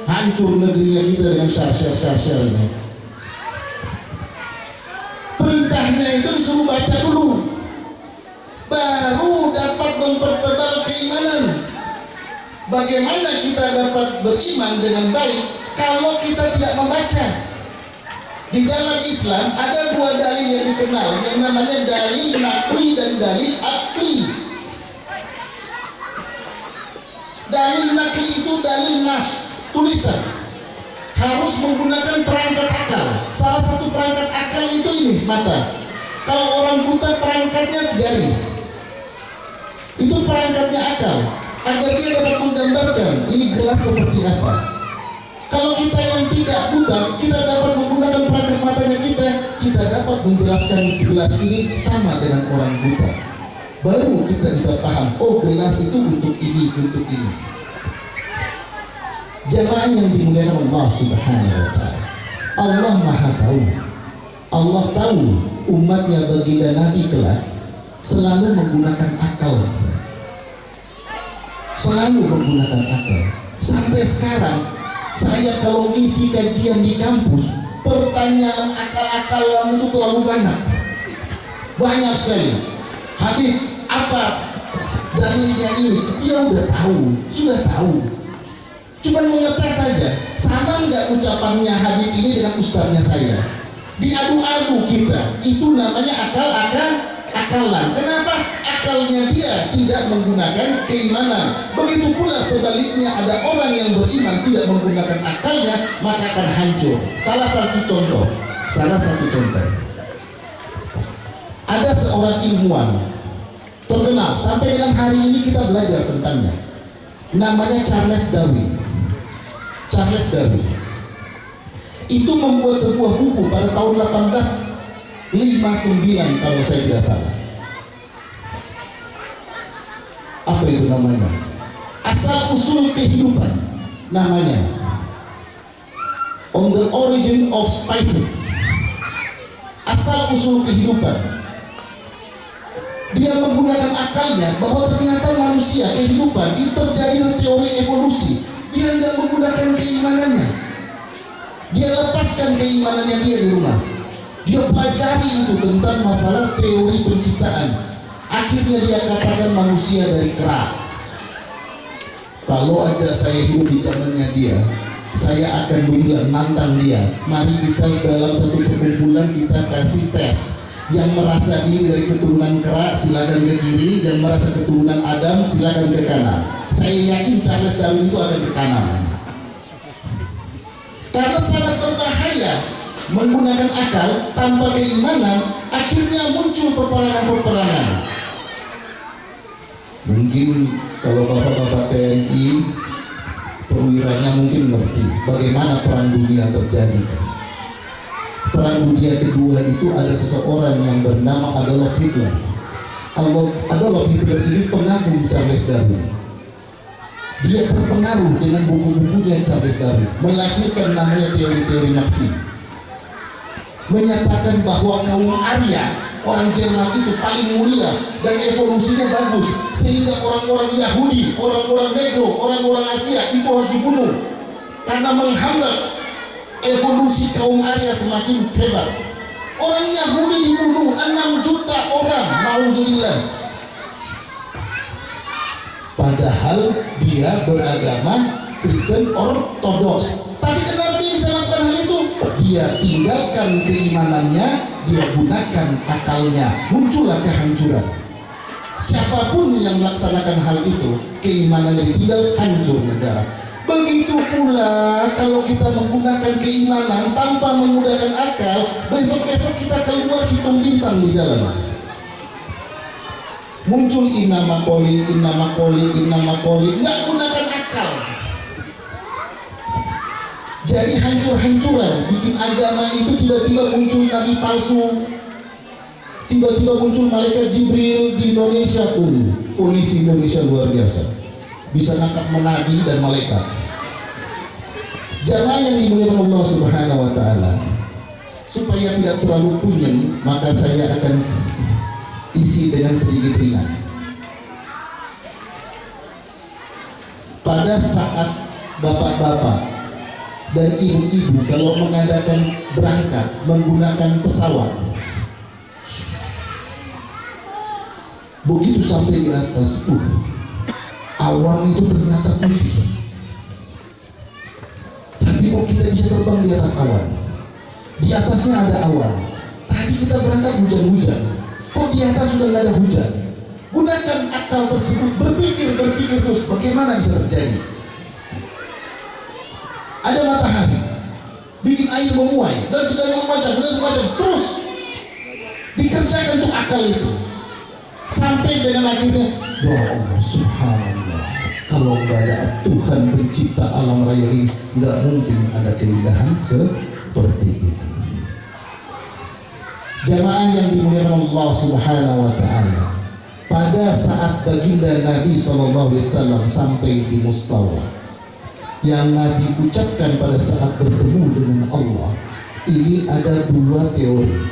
Hancur negerinya kita dengan share ini. Perintahnya itu disuruh baca dulu, baru dapat mempertebal keimanan. Bagaimana kita dapat beriman dengan baik kalau kita tidak membaca? Di dalam Islam ada dua dalil yang dikenal, yang namanya dalil naqli dan dalil aqli. Dalil naqli itu dalil nas, tulisan, harus menggunakan perangkat akal. Salah satu perangkat akal itu ini, mata. Kalau orang buta perangkatnya jari. Itu perangkatnya akal, agar dia dapat menggambarkan ini gelas seperti apa. Kalau kita yang tidak buta, kita dapat menggunakan perangkat matanya kita dapat menjelaskan gelas ini sama dengan orang buta. Baru kita bisa paham, oh gelas itu untuk ini, untuk ini. Jamaah yang dimuliakan Allah Subhanahu wa ta'ala, Allah Maha tahu. Allah tahu umatnya baginda Nabi kelak selalu menggunakan akal. Selalu menggunakan akal. Sampai sekarang saya kalau isi kajian di kampus, pertanyaan akal-akalan itu terlalu banyak. Banyak sekali. Habib, apa dalilnya ini? Dia udah tahu, sudah tahu. Cuma mengetes saja. Sama enggak ucapannya Habib ini dengan ustaznya saya? Diadu-adu kita. Itu namanya akalan. Kenapa? Akalnya dia tidak menggunakan keimanan. Begitu pula sebaliknya, ada orang yang beriman tidak menggunakan akalnya, maka akan hancur. Salah satu contoh. Ada seorang ilmuwan terkenal, sampai dengan hari ini kita belajar tentangnya. Namanya Charles Darwin. Itu membuat sebuah buku pada tahun 1859 kalau saya tidak salah. Apa itu namanya? Asal usul kehidupan namanya. On the Origin of Species. Asal usul kehidupan. Dia menggunakan akalnya bahwa ternyata manusia, kehidupan itu terjadi dari teori evolusi. Dia tidak menggunakan keimanannya. Dia lepaskan keimanannya dia di rumah. Dia pelajari itu tentang masalah teori penciptaan. Akhirnya dia katakan manusia dari kera. Kalau aja saya hidup di zamannya dia, saya akan bilang, nantang dia, mari kita dalam satu perkumpulan kita kasih tes. Yang merasa diri dari keturunan kera silakan ke kiri, yang merasa keturunan Adam silakan ke kanan. Saya yakin Charles Darwin itu akan ke kanan. Karena sangat berbahaya menggunakan akal tanpa keimanan, akhirnya muncul peperangan. Mungkin kalau bapak-bapak TNI perwiranya mungkin ngerti bagaimana perang dunia terjadi. Perang dunia kedua itu ada seseorang yang bernama Adolf Hitler. Adolf Hitler ini pengagum Charles Darwin. Dia terpengaruh dengan buku-bukunya Charles Darwin, melahirkan namanya teori-teori Marxi, menyatakan bahwa kaum Arya, orang Jerman itu paling mulia dan evolusinya bagus, sehingga orang-orang Yahudi, orang-orang Negro, orang-orang Asia itu harus dibunuh karena menghambat evolusi kaum Arya semakin hebat. Orang Yahudi dibunuh 6 juta orang, nauzubillah. Padahal dia beragama Kristen Ortodoks. Tapi kenapa dia bisa lakukan hal itu? Dia tinggalkan keimanannya, dia gunakan akalnya, muncullah kehancuran. Siapapun yang melaksanakan hal itu, keimanannya ditinggal, hancur negara. Begitu pula kalau kita menggunakan keimanan tanpa menggunakan akal, besok-besok kita keluar hitung bintang di jalan. Muncul innama qoli, nggak gunakan akal. Jadi hancur-hancuran, bikin agama itu tiba-tiba muncul nabi palsu, tiba-tiba muncul malaikat Jibril di Indonesia pun. Polisi Indonesia luar biasa, bisa nangkap nabi dan malaikat. Jamaah yang dimuliakan Allah Subhanahu wa taala, supaya tidak terlalu punyeng, maka saya akan isi dengan sedikit ringan. Pada saat bapak-bapak dan ibu-ibu kalau mengadakan berangkat menggunakan pesawat, begitu sampai di atas, awan itu ternyata putih. Tapi kok kita bisa terbang di atas awan? Di atasnya ada awan. Tadi kita berangkat hujan-hujan, kok di atas sudah nggak ada hujan? Gunakan akal tersebut, berpikir terus, bagaimana bisa terjadi? Ada matahari, bikin air memuai dan segala macam, terus dikerjakan untuk akal itu. Sampai dengan akhirnya, ya Allah subhanallah, kalau nggak ada Tuhan pencipta alam raya ini, nggak mungkin ada keindahan seperti ini. Jamaah yang dimuliakan Allah Subhanahu wa taala, pada saat baginda Nabi SAW sampai di Mustawa, yang Nabi ucapkan pada saat bertemu dengan Allah, ini ada dua teori,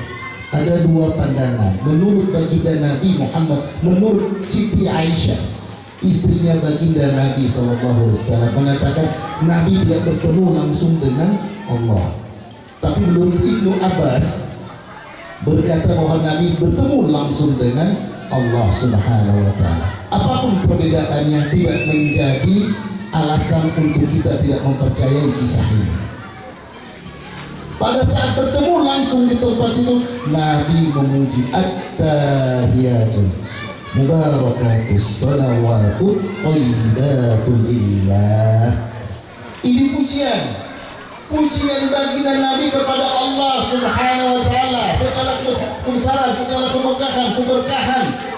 ada dua pandangan. Menurut baginda Nabi Muhammad, menurut Siti Aisyah, istrinya baginda Nabi SAW, mengatakan Nabi tidak bertemu langsung dengan Allah. Tapi menurut Ibnu Abbas berkata bahwa Nabi bertemu langsung dengan Allah Subhanahu wa taala. Apapun perbedaannya tidak menjadi alasan untuk kita tidak mempercayai kisah ini. Pada saat bertemu langsung di tempat situ, Nabi memuji at-tahiyatu mubarakatus salawatut thayyibatul lillah. Ini pujian baginda Nabi kepada Allah Subhanahu wa taala. Segala kebesaran, segala keberkahan,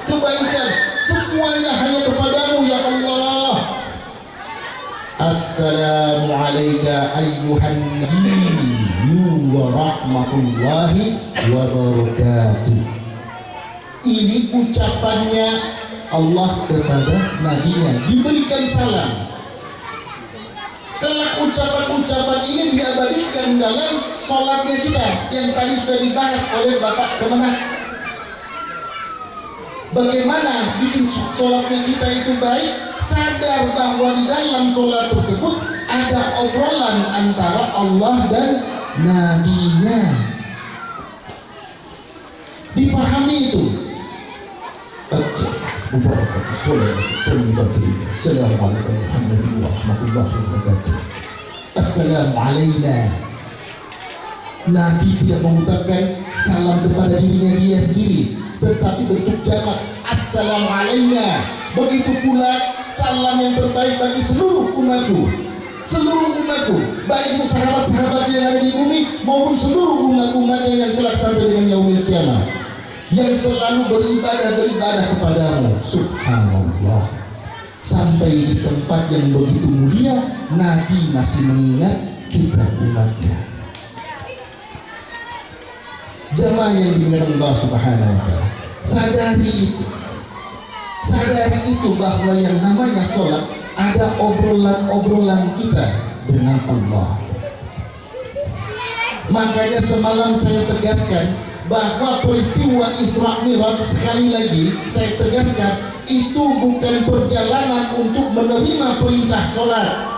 kebaikan, semuanya hanya kepadamu ya Allah. Assalamu alayka ayyuhan nabiyyu wa rahmatullahi wa barakatuh. Ini ucapannya Allah kepada nabinya, diberikan salam. Kelak ucapan-ucapan ini diabadikan dalam sholatnya kita yang tadi sudah dibahas oleh Bapak Kemenang. Bagaimana bikin sholatnya kita itu baik? Sadar bahwa di dalam sholat tersebut ada obrolan antara Allah dan Nabi-Nya. Dipahami itu. Assalamualaikum warahmatullahi wabarakatuh. Assalamualaikum. Nabi tidak mengucapkan salam kepada dirinya dia sendiri, tetapi bentuk jamak assalamualaikum. Begitu pula salam yang terbaik bagi seluruh umatku, baik itu sahabat-sahabat yang ada di bumi maupun seluruh umat-umatnya yang kelak sampai dengan yaumil kiamah, yang selalu beribadah kepadamu. Subhanallah. Sampai di tempat yang begitu mulia, Nabi masih mengingat kita umatnya. Jamaah yang dimuliakan Allah Subhanahu wa taala, sadari itu bahwa yang namanya sholat ada obrolan kita dengan Allah. Makanya semalam saya tegaskan bahwa peristiwa Isra Mi'raj, sekali lagi saya tegaskan, itu bukan perjalanan untuk menerima perintah sholat,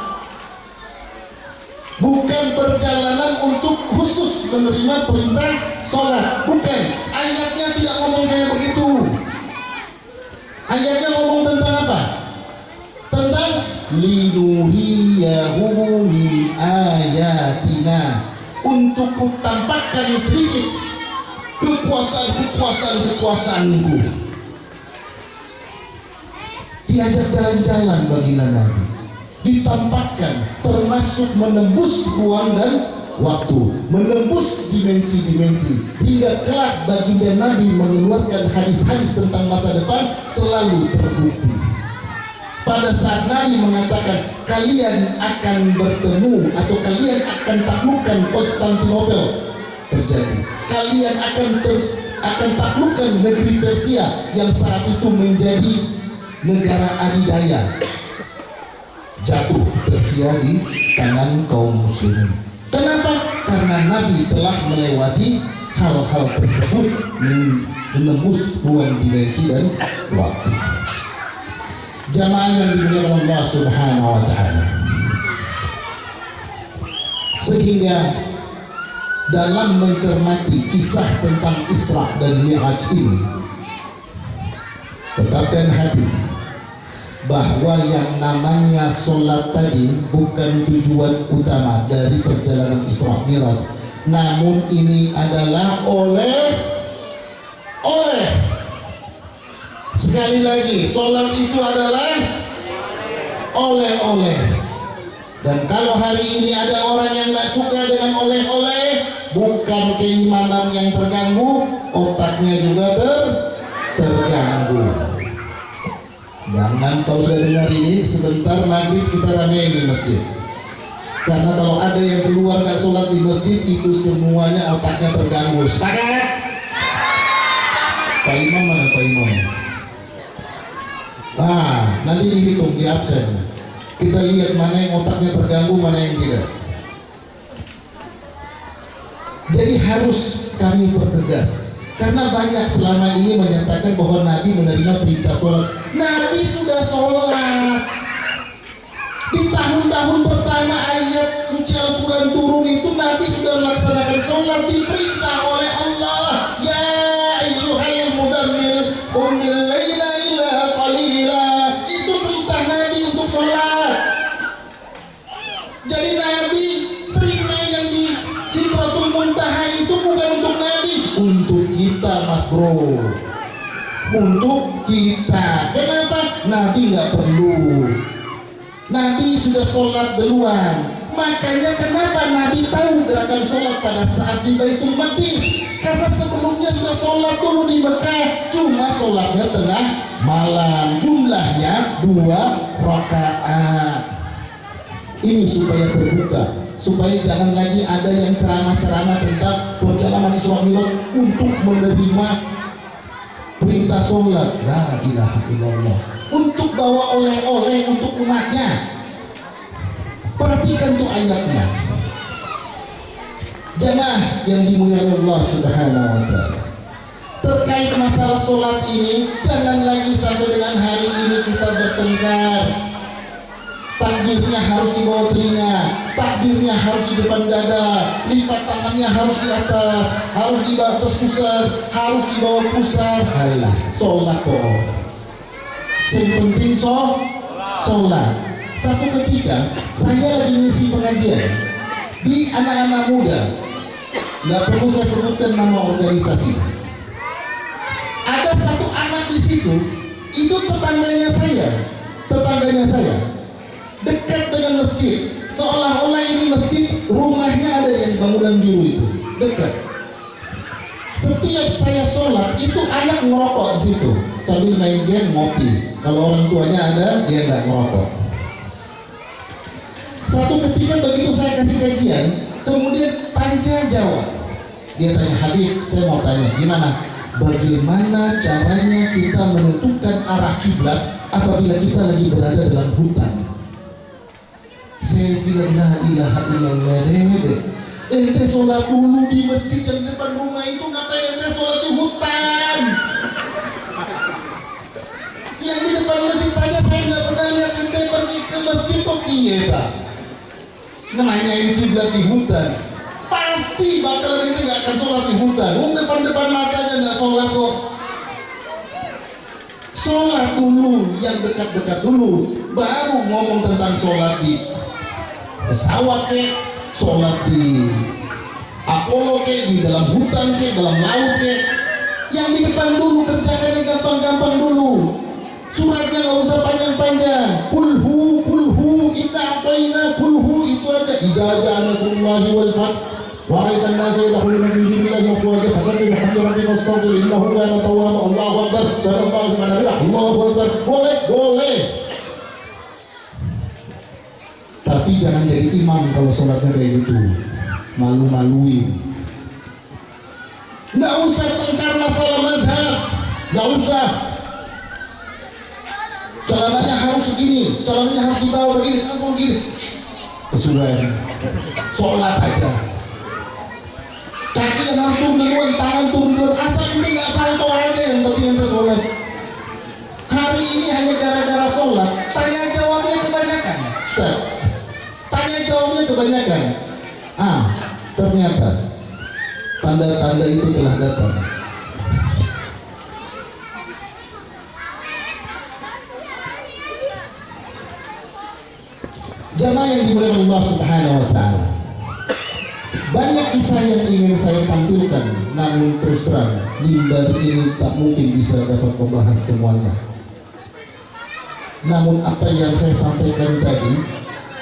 bukan perjalanan untuk khusus menerima perintah sholat, bukan. Ayatnya tidak ngomong kayak begitu. Ayatnya ngomong tentang apa? Tentang linuriyahu min ayatina, untuk kutampakkan sedikit kekuasaanku. Diajak jalan-jalan baginda Nabi, ditampakkan termasuk menembus ruang dan waktu, menembus dimensi-dimensi, hingga kelak baginda Nabi mengeluarkan hadis-hadis tentang masa depan selalu terbukti. Pada saat Nabi mengatakan kalian akan bertemu atau kalian akan taklukkan Konstantinopel, terjadi. Kalian akan taklukkan negeri Persia yang saat itu menjadi negara adidaya. Jatuh Persia di tangan kaum muslimin. Kenapa? Karena Nabi telah melewati hal-hal tersebut, menembus ruang dimensi dan waktu. Jamaah yang dimuliakan Allah Subhanahu wa taala. Sehingga dalam mencermati kisah tentang Isra dan Mi'raj ini, tetapkan hati bahwa yang namanya sholat tadi bukan tujuan utama dari perjalanan Isra Mi'raj, namun ini adalah oleh sekali lagi, sholat itu adalah oleh-oleh. Dan kalau hari ini ada orang yang gak suka dengan oleh-oleh, bukan keimanan yang terganggu, otaknya juga terganggu. Jangan kau sudah dengar ini, sebentar maghrib kita ramein di masjid. Karena kalau ada yang keluar gak sholat di masjid, itu semuanya otaknya terganggu. Sepakat? Pak Imam mana Pak Imam? Nanti dihitung di absen. Kita lihat mana yang otaknya terganggu, mana yang tidak. Jadi harus kami pertegas, karena banyak selama ini menyatakan bahwa Nabi menerima perintah sholat. Nabi sudah sholat di tahun-tahun pertama ayat suci Al-Quran turun itu. Nabi sudah melaksanakan sholat, diperintah oleh Allah, ya ayyuhal mudammil qumil laila illa qalila. Itu perintah Nabi untuk sholat. Jadi Nabi terima yang di Sidratul Muntaha itu bukan untuk Nabi, untuk kita mas bro, untuk kita. Kenapa? Nabi nggak perlu, Nabi sudah sholat duluan. Makanya kenapa Nabi tahu gerakan sholat pada saat di Baitul Maqdis? Karena sebelumnya sudah sholat dulu di Mekah, cuma sholatnya tengah malam, jumlahnya 2 rakaat. Ini supaya terbuka, supaya jangan lagi ada yang ceramah-ceramah tentang perjalanan Isra Mi'raj untuk menerima perintah sholat. La ilaha illallah, untuk bawa oleh-oleh untuk umatnya. Perhatikan tuh ayatnya. Jamaah yang dimuliakan Allah Subhanahu wa taala. Terkait masalah sholat ini, jangan lagi sampai dengan hari ini kita bertengkar. Takbirnya harus di bawah telinga, takbirnya harus di depan dada, lipat tangannya harus di atas, harus di atas pusar, harus di bawah pusar. Halah, sholat kok. Yang penting sholat. Satu ketika saya lagi ngisi pengajian di anak-anak muda, nggak perlu saya sebutkan nama organisasi. Ada satu anak di situ, itu tetangganya saya, dekat dengan masjid, seolah-olah ini masjid, rumahnya ada yang bangunan biru itu, dekat. Setiap saya sholat, itu anak ngerokok di situ sambil main game, ngopi. Kalau orang tuanya ada, dia nggak ngerokok. Satu ketika begitu saya kasih kajian, kemudian tanya jawab. Dia tanya, Habib, saya mau tanya, gimana? Bagaimana caranya kita menentukan arah kiblat apabila kita lagi berada dalam hutan? Saya bilang, la ilaha illallah deh. Ente sholat dulu di masjid yang depan rumah itu, ngapain ente sholat di hutan? Yang di depan masjid saja saya nggak pernah lihat ente pergi ke masjid kok. Iya Pak, nanyain kiblat di hutan, pasti bakalan itu nggak akan sholat di hutan. Depan matanya nggak sholat kok. Sholat dulu yang dekat-dekat dulu, baru ngomong tentang sholat di pesawat ke, sholat di Apollo ke, di dalam hutan ke, dalam laut ke. Yang di depan dulu, kerjakan yang gampang-gampang dulu. Suratnya nggak usah panjang-panjang. Kulhu, inna a'tayna, kulhu إذا جاء نصر الله والفتح ورأيت الناس يدخلون في دين الله أفواجا فسبح بحمد ربك واستغفر إنه كان توابا. Allahu Akbar. Sallallahu alaihi wasallam. Allahu Akbar. Boleh. Tapi jangan jadi imam kalau sholatnya kayak gitu, malu-maluin. Nggak usah tengkar masalah mazhab, nggak usah. Celananya harus segini, celananya harus dibawa begini, atau begini. Kesuwen, sholat aja. Kaki yang harus turun duluan, tangan turun duluan, asal ini nggak salto aja, yang penting ente sholat. Hari ini hanya gara-gara sholat, tanya jawabnya kebanyakan, Ustaz. Tanya jawabnya kebanyakan. Ternyata tanda-tanda itu telah datang. Jamaah yang dimuliakan Allah Subhanahu wa taala. Banyak kisah yang ingin saya tampilkan, namun terus terang mimbar ini tak mungkin bisa dapat membahas semuanya. Namun apa yang saya sampaikan tadi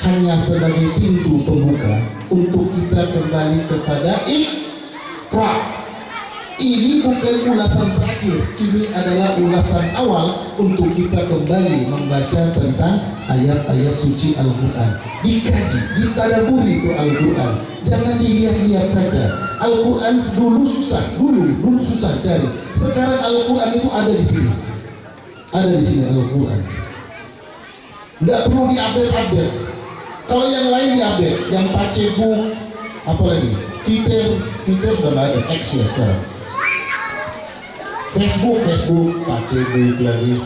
hanya sebagai pintu pembuka untuk kita kembali kepada Iqra. Ini bukan ulasan terakhir, ini adalah ulasan awal untuk kita kembali membaca tentang ayat-ayat suci Al-Quran. Dikaji, ditadaburi itu Al-Quran. Jangan dilihat-lihat saja. Al-Quran dulu susah cari. Sekarang Al-Quran itu ada di sini. Ada di sini Al-Quran. Nggak perlu diupdate. Kalau yang lain diupdate, yang Facebook, apa lagi? Twitter sudah nggak ada, X ya sekarang. Facebook, Facebook lagi.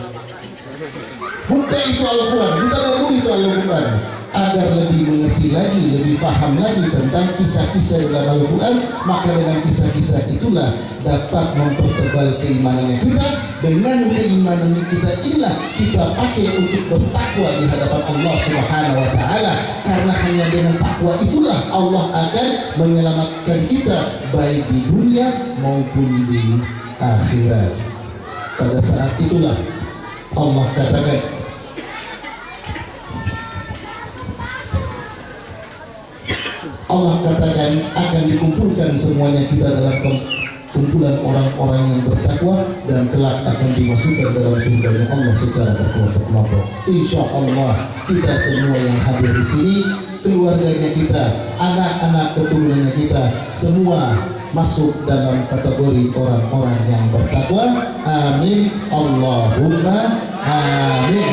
Buka itu Al-Quran, buka itu Al-Quran, agar lebih mengerti lagi, lebih paham lagi tentang kisah-kisah dalam Al-Quran. Maka dengan kisah-kisah itulah dapat mempertebal keimanannya kita. Dengan keimanan kita inilah kita pakai untuk bertakwa di hadapan Allah Subhanahu wa taala. Karena hanya dengan takwa itulah Allah akan menyelamatkan kita baik di dunia maupun di akhirat. Pada saat itulah Allah katakan, akan dikumpulkan semuanya kita dalam kumpulan orang-orang yang bertakwa dan kelak akan dimasukkan dalam surga Allah secara berkelompok-kelompok. Insya Allah kita semua yang hadir di sini, keluarganya kita, anak-anak keturunannya kita, semua masuk dalam kategori orang-orang yang bertakwa. Amin. Allahumma amin.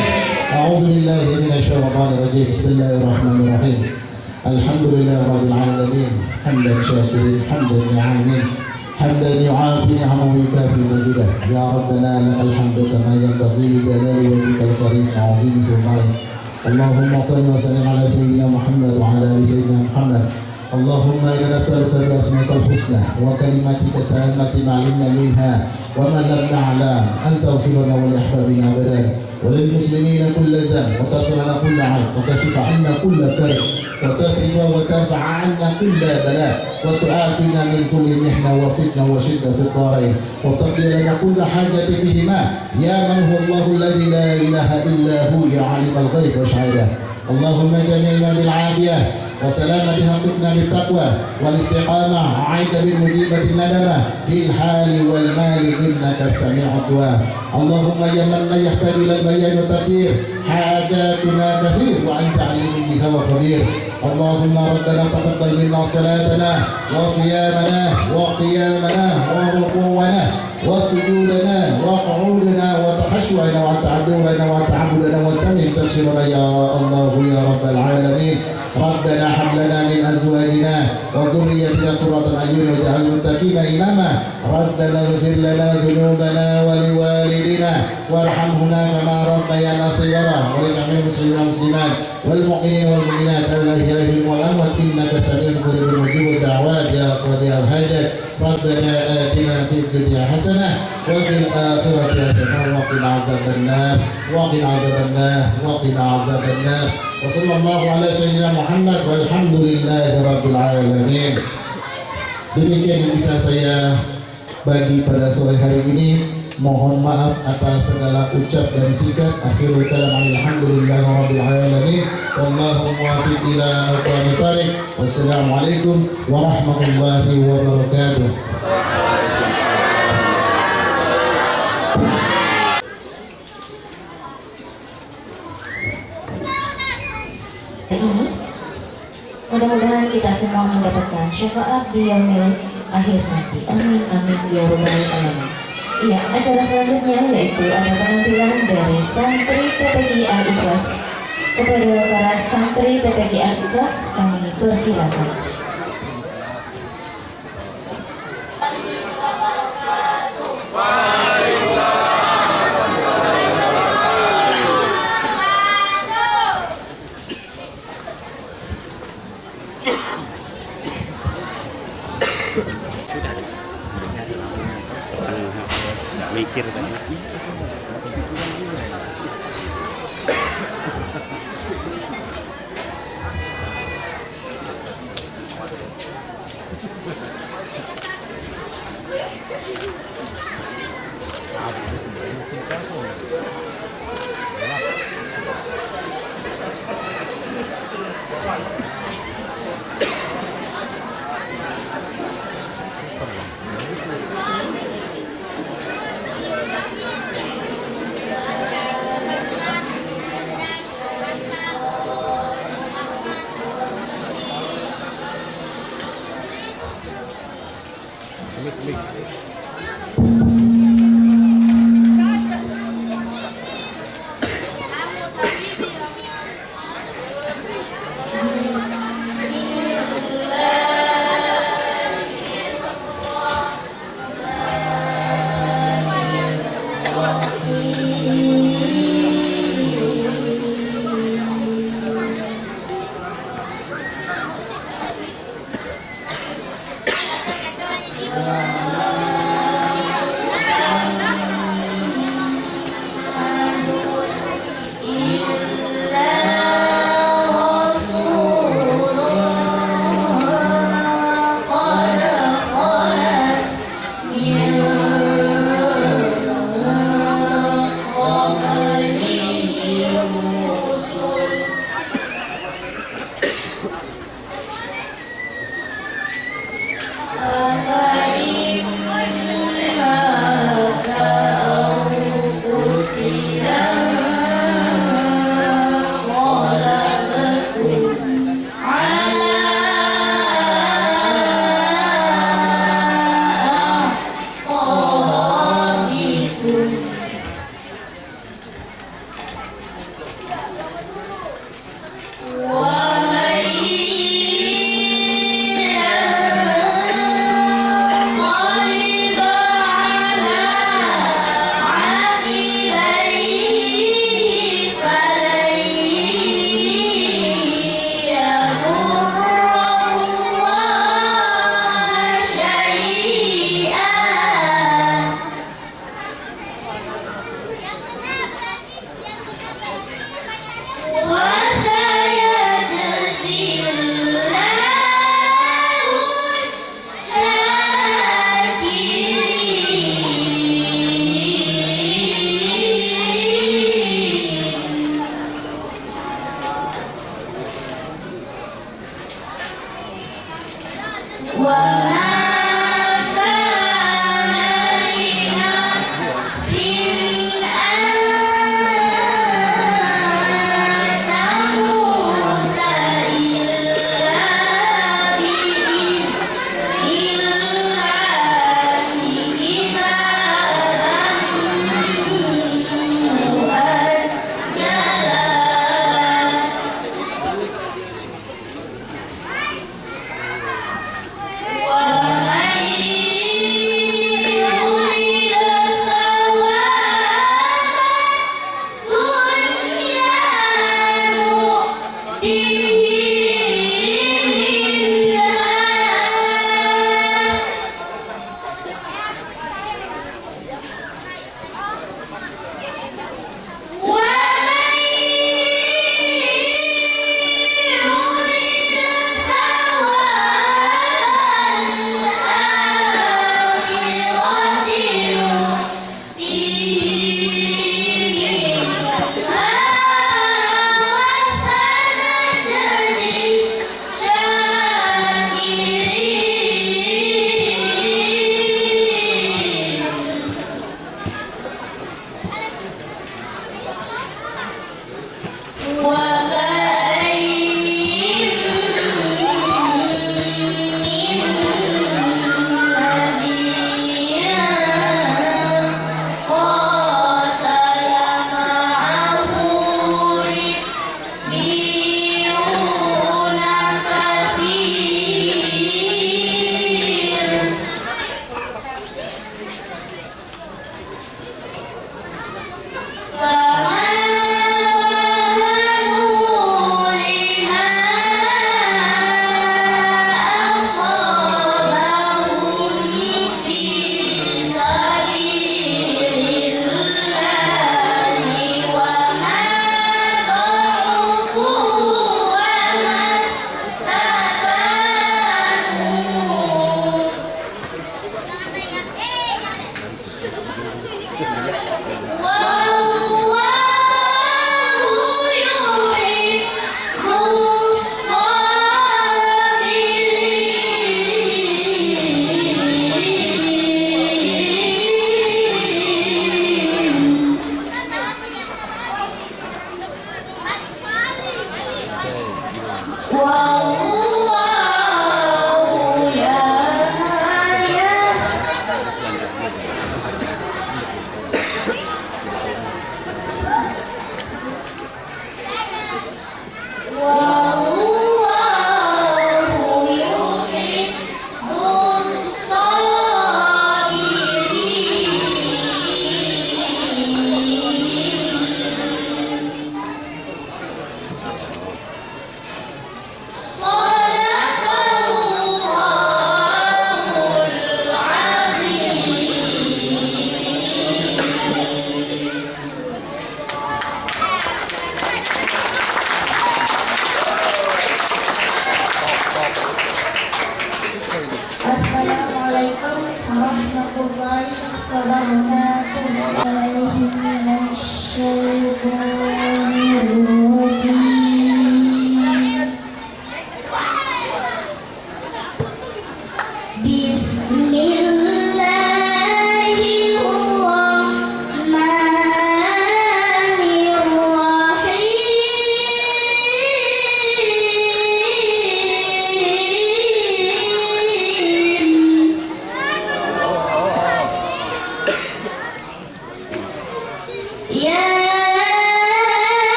A'udzubillahi minasyaitonir rajim. Bismillahirrahmanirrahim. Alhamdulillahirabbil alamin. Hamdan syakirin, hamdan ni'amin, hamdan yu'afi ni'amahu yukafi mazidah. Ya Rabbana lakal hamdu kama yanbaghi li jalali wajhikal karim wa 'azimi sultanik. Allahumma shalli wa sallim ala sayyidina Muhammad wa ala ali sayyidina Muhammad. Allahumma inna nas'aluka bi asma'ikal husna wa kalimatika tammati ma 'allamna minha wa ma lam na'lam an taghfir lana wa li ahbabina abadan wa lil muslimina kull zam wa tasrana kull 'aib wa tasrif 'anna kull karb wa tasrif wa tarfa' 'anna kull bala wa tu'afina min kulli mihna wa fitna wa shidda fi ad-darain wa taqdi lana kull hajati fihima ya man huwa Allahu alladhi la ilaha illa hu ya 'alimul ghaib wa shahada. Allahumma jamilna bil 'afiyah وسلامة حققنا بالتقوى والاستقامة وعيد بالمجيبة الندمة في الحال والمال إنك السميع الدعاء. اللهم يا من لا يحتاج إلى البيان والتفسير حاجاتنا كثير وأنت عليم بها وخبير. اللهم ربنا تقبل منا صلاتنا وصيامنا وقيامنا وركوعنا وسجودنا وقعودنا وتخشعنا وتعدلنا وتعبدنا وتمم تبصرنا يا الله يا رب العالمين. ربنا هب لنا من ازواجنا وذريتنا قرة اعين واجعل المتقين اماما. ربنا اغفر لنا ذنوبنا ولوالدنا وارحمهما كما ربيانا صغارا ولجميع المسلمين والمسلمات والمؤمنين والمؤمنات الاحياء والاموات انك سميع قريب مجيب الدعوات يا قاضي الحاجات. ربنا آتنا في الدنيا حسنة وفي الآخرة حسنة وقنا عذاب النار وقنا عذاب النار وصلى الله على سيدنا Muhammad walhamdulillahi rabbil alamin. Demikian yang bisa saya bagi pada sore hari ini. Mohon maaf atas segala ucap dan sikap. Akhirul kalam alhamdulillahirabbil alamin. Wallahu muwaffiq ila aqwamit thariq. Wassalamualaikum warahmatullahi wabarakatuh. Ini mudah-mudahan kita semua mendapatkan syafaat di yaumil akhir nanti. Amin amin ya rabbal alamin. Iya, acara selanjutnya yaitu ada penampilan dari santri PPGI Al-Ikhlas. Kepada para santri PPGI Al-Ikhlas kami persilakan. Nggak mikir tadi.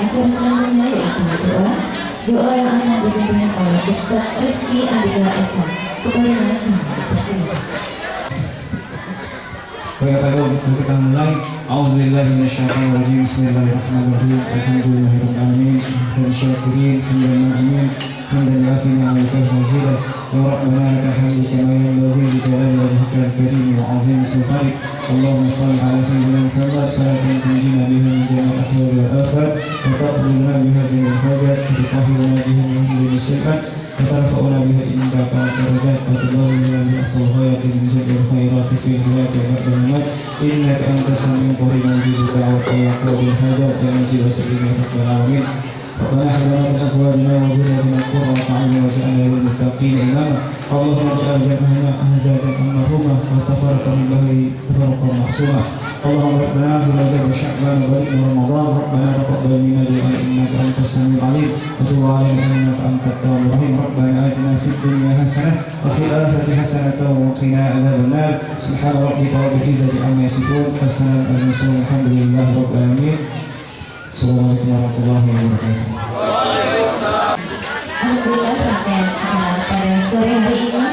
Acara selanjutnya yaitu doa yang akan dipimpin oleh Ustaz Rizky Andika Esa. Kepada mereka dipersilakan. Baik, kita mulai. A'udzubillahi minasyaitonirrajim. Bismillahirrahmanirrahim. Alhamdulillahirabbil alamin. Hamdan syakirin, hamdan mu'minin, hamdan yafina wa yakfi mazida. Ya Rabbana lakal hamdu kama yanbaghi li jalali wajhikal karim wa 'azimi sultanik. Allahumma shalli ala sayyidina Muhammad salatan tunjina biha min jami'il ahwali wal afat wa taqbulna biha jami'al hajat wa tutahhiruna biha min kulli sayyi'at wa tarfa'una biha indaka darajat wa tuballighuna biha as-salawati min jami'il khairati fi hayati wa ba'da al-mamat innaka antas sami'ul qarib mujibu da'wati wa qadil hajat ya mujibu sayyidina rabbil alamin. ربنا هب لنا من ازواجنا وذرياتنا قرة اعين واجعلنا للمتقين اماما. اللهم اجعل جمعنا هذا جمعا مرحوما وتفرق من بعده تفرقا معصوما. اللهم ربنا في رجب وشعبان وبلغنا رمضان. ربنا تقبل منا دعاء انك انت السميع العليم وتب علينا انك انت التواب الرحيم. ربنا اتنا في الدنيا حسنه وفي الاخره حسنه وقنا عذاب النار. سبحان ربك رب العزه عما يصفون وسلام على المرسلين الحمد لله رب العالمين. Assalamualaikum warahmatullahi wabarakatuh. Alhamdulillah rangkaian acara pada sore hari ini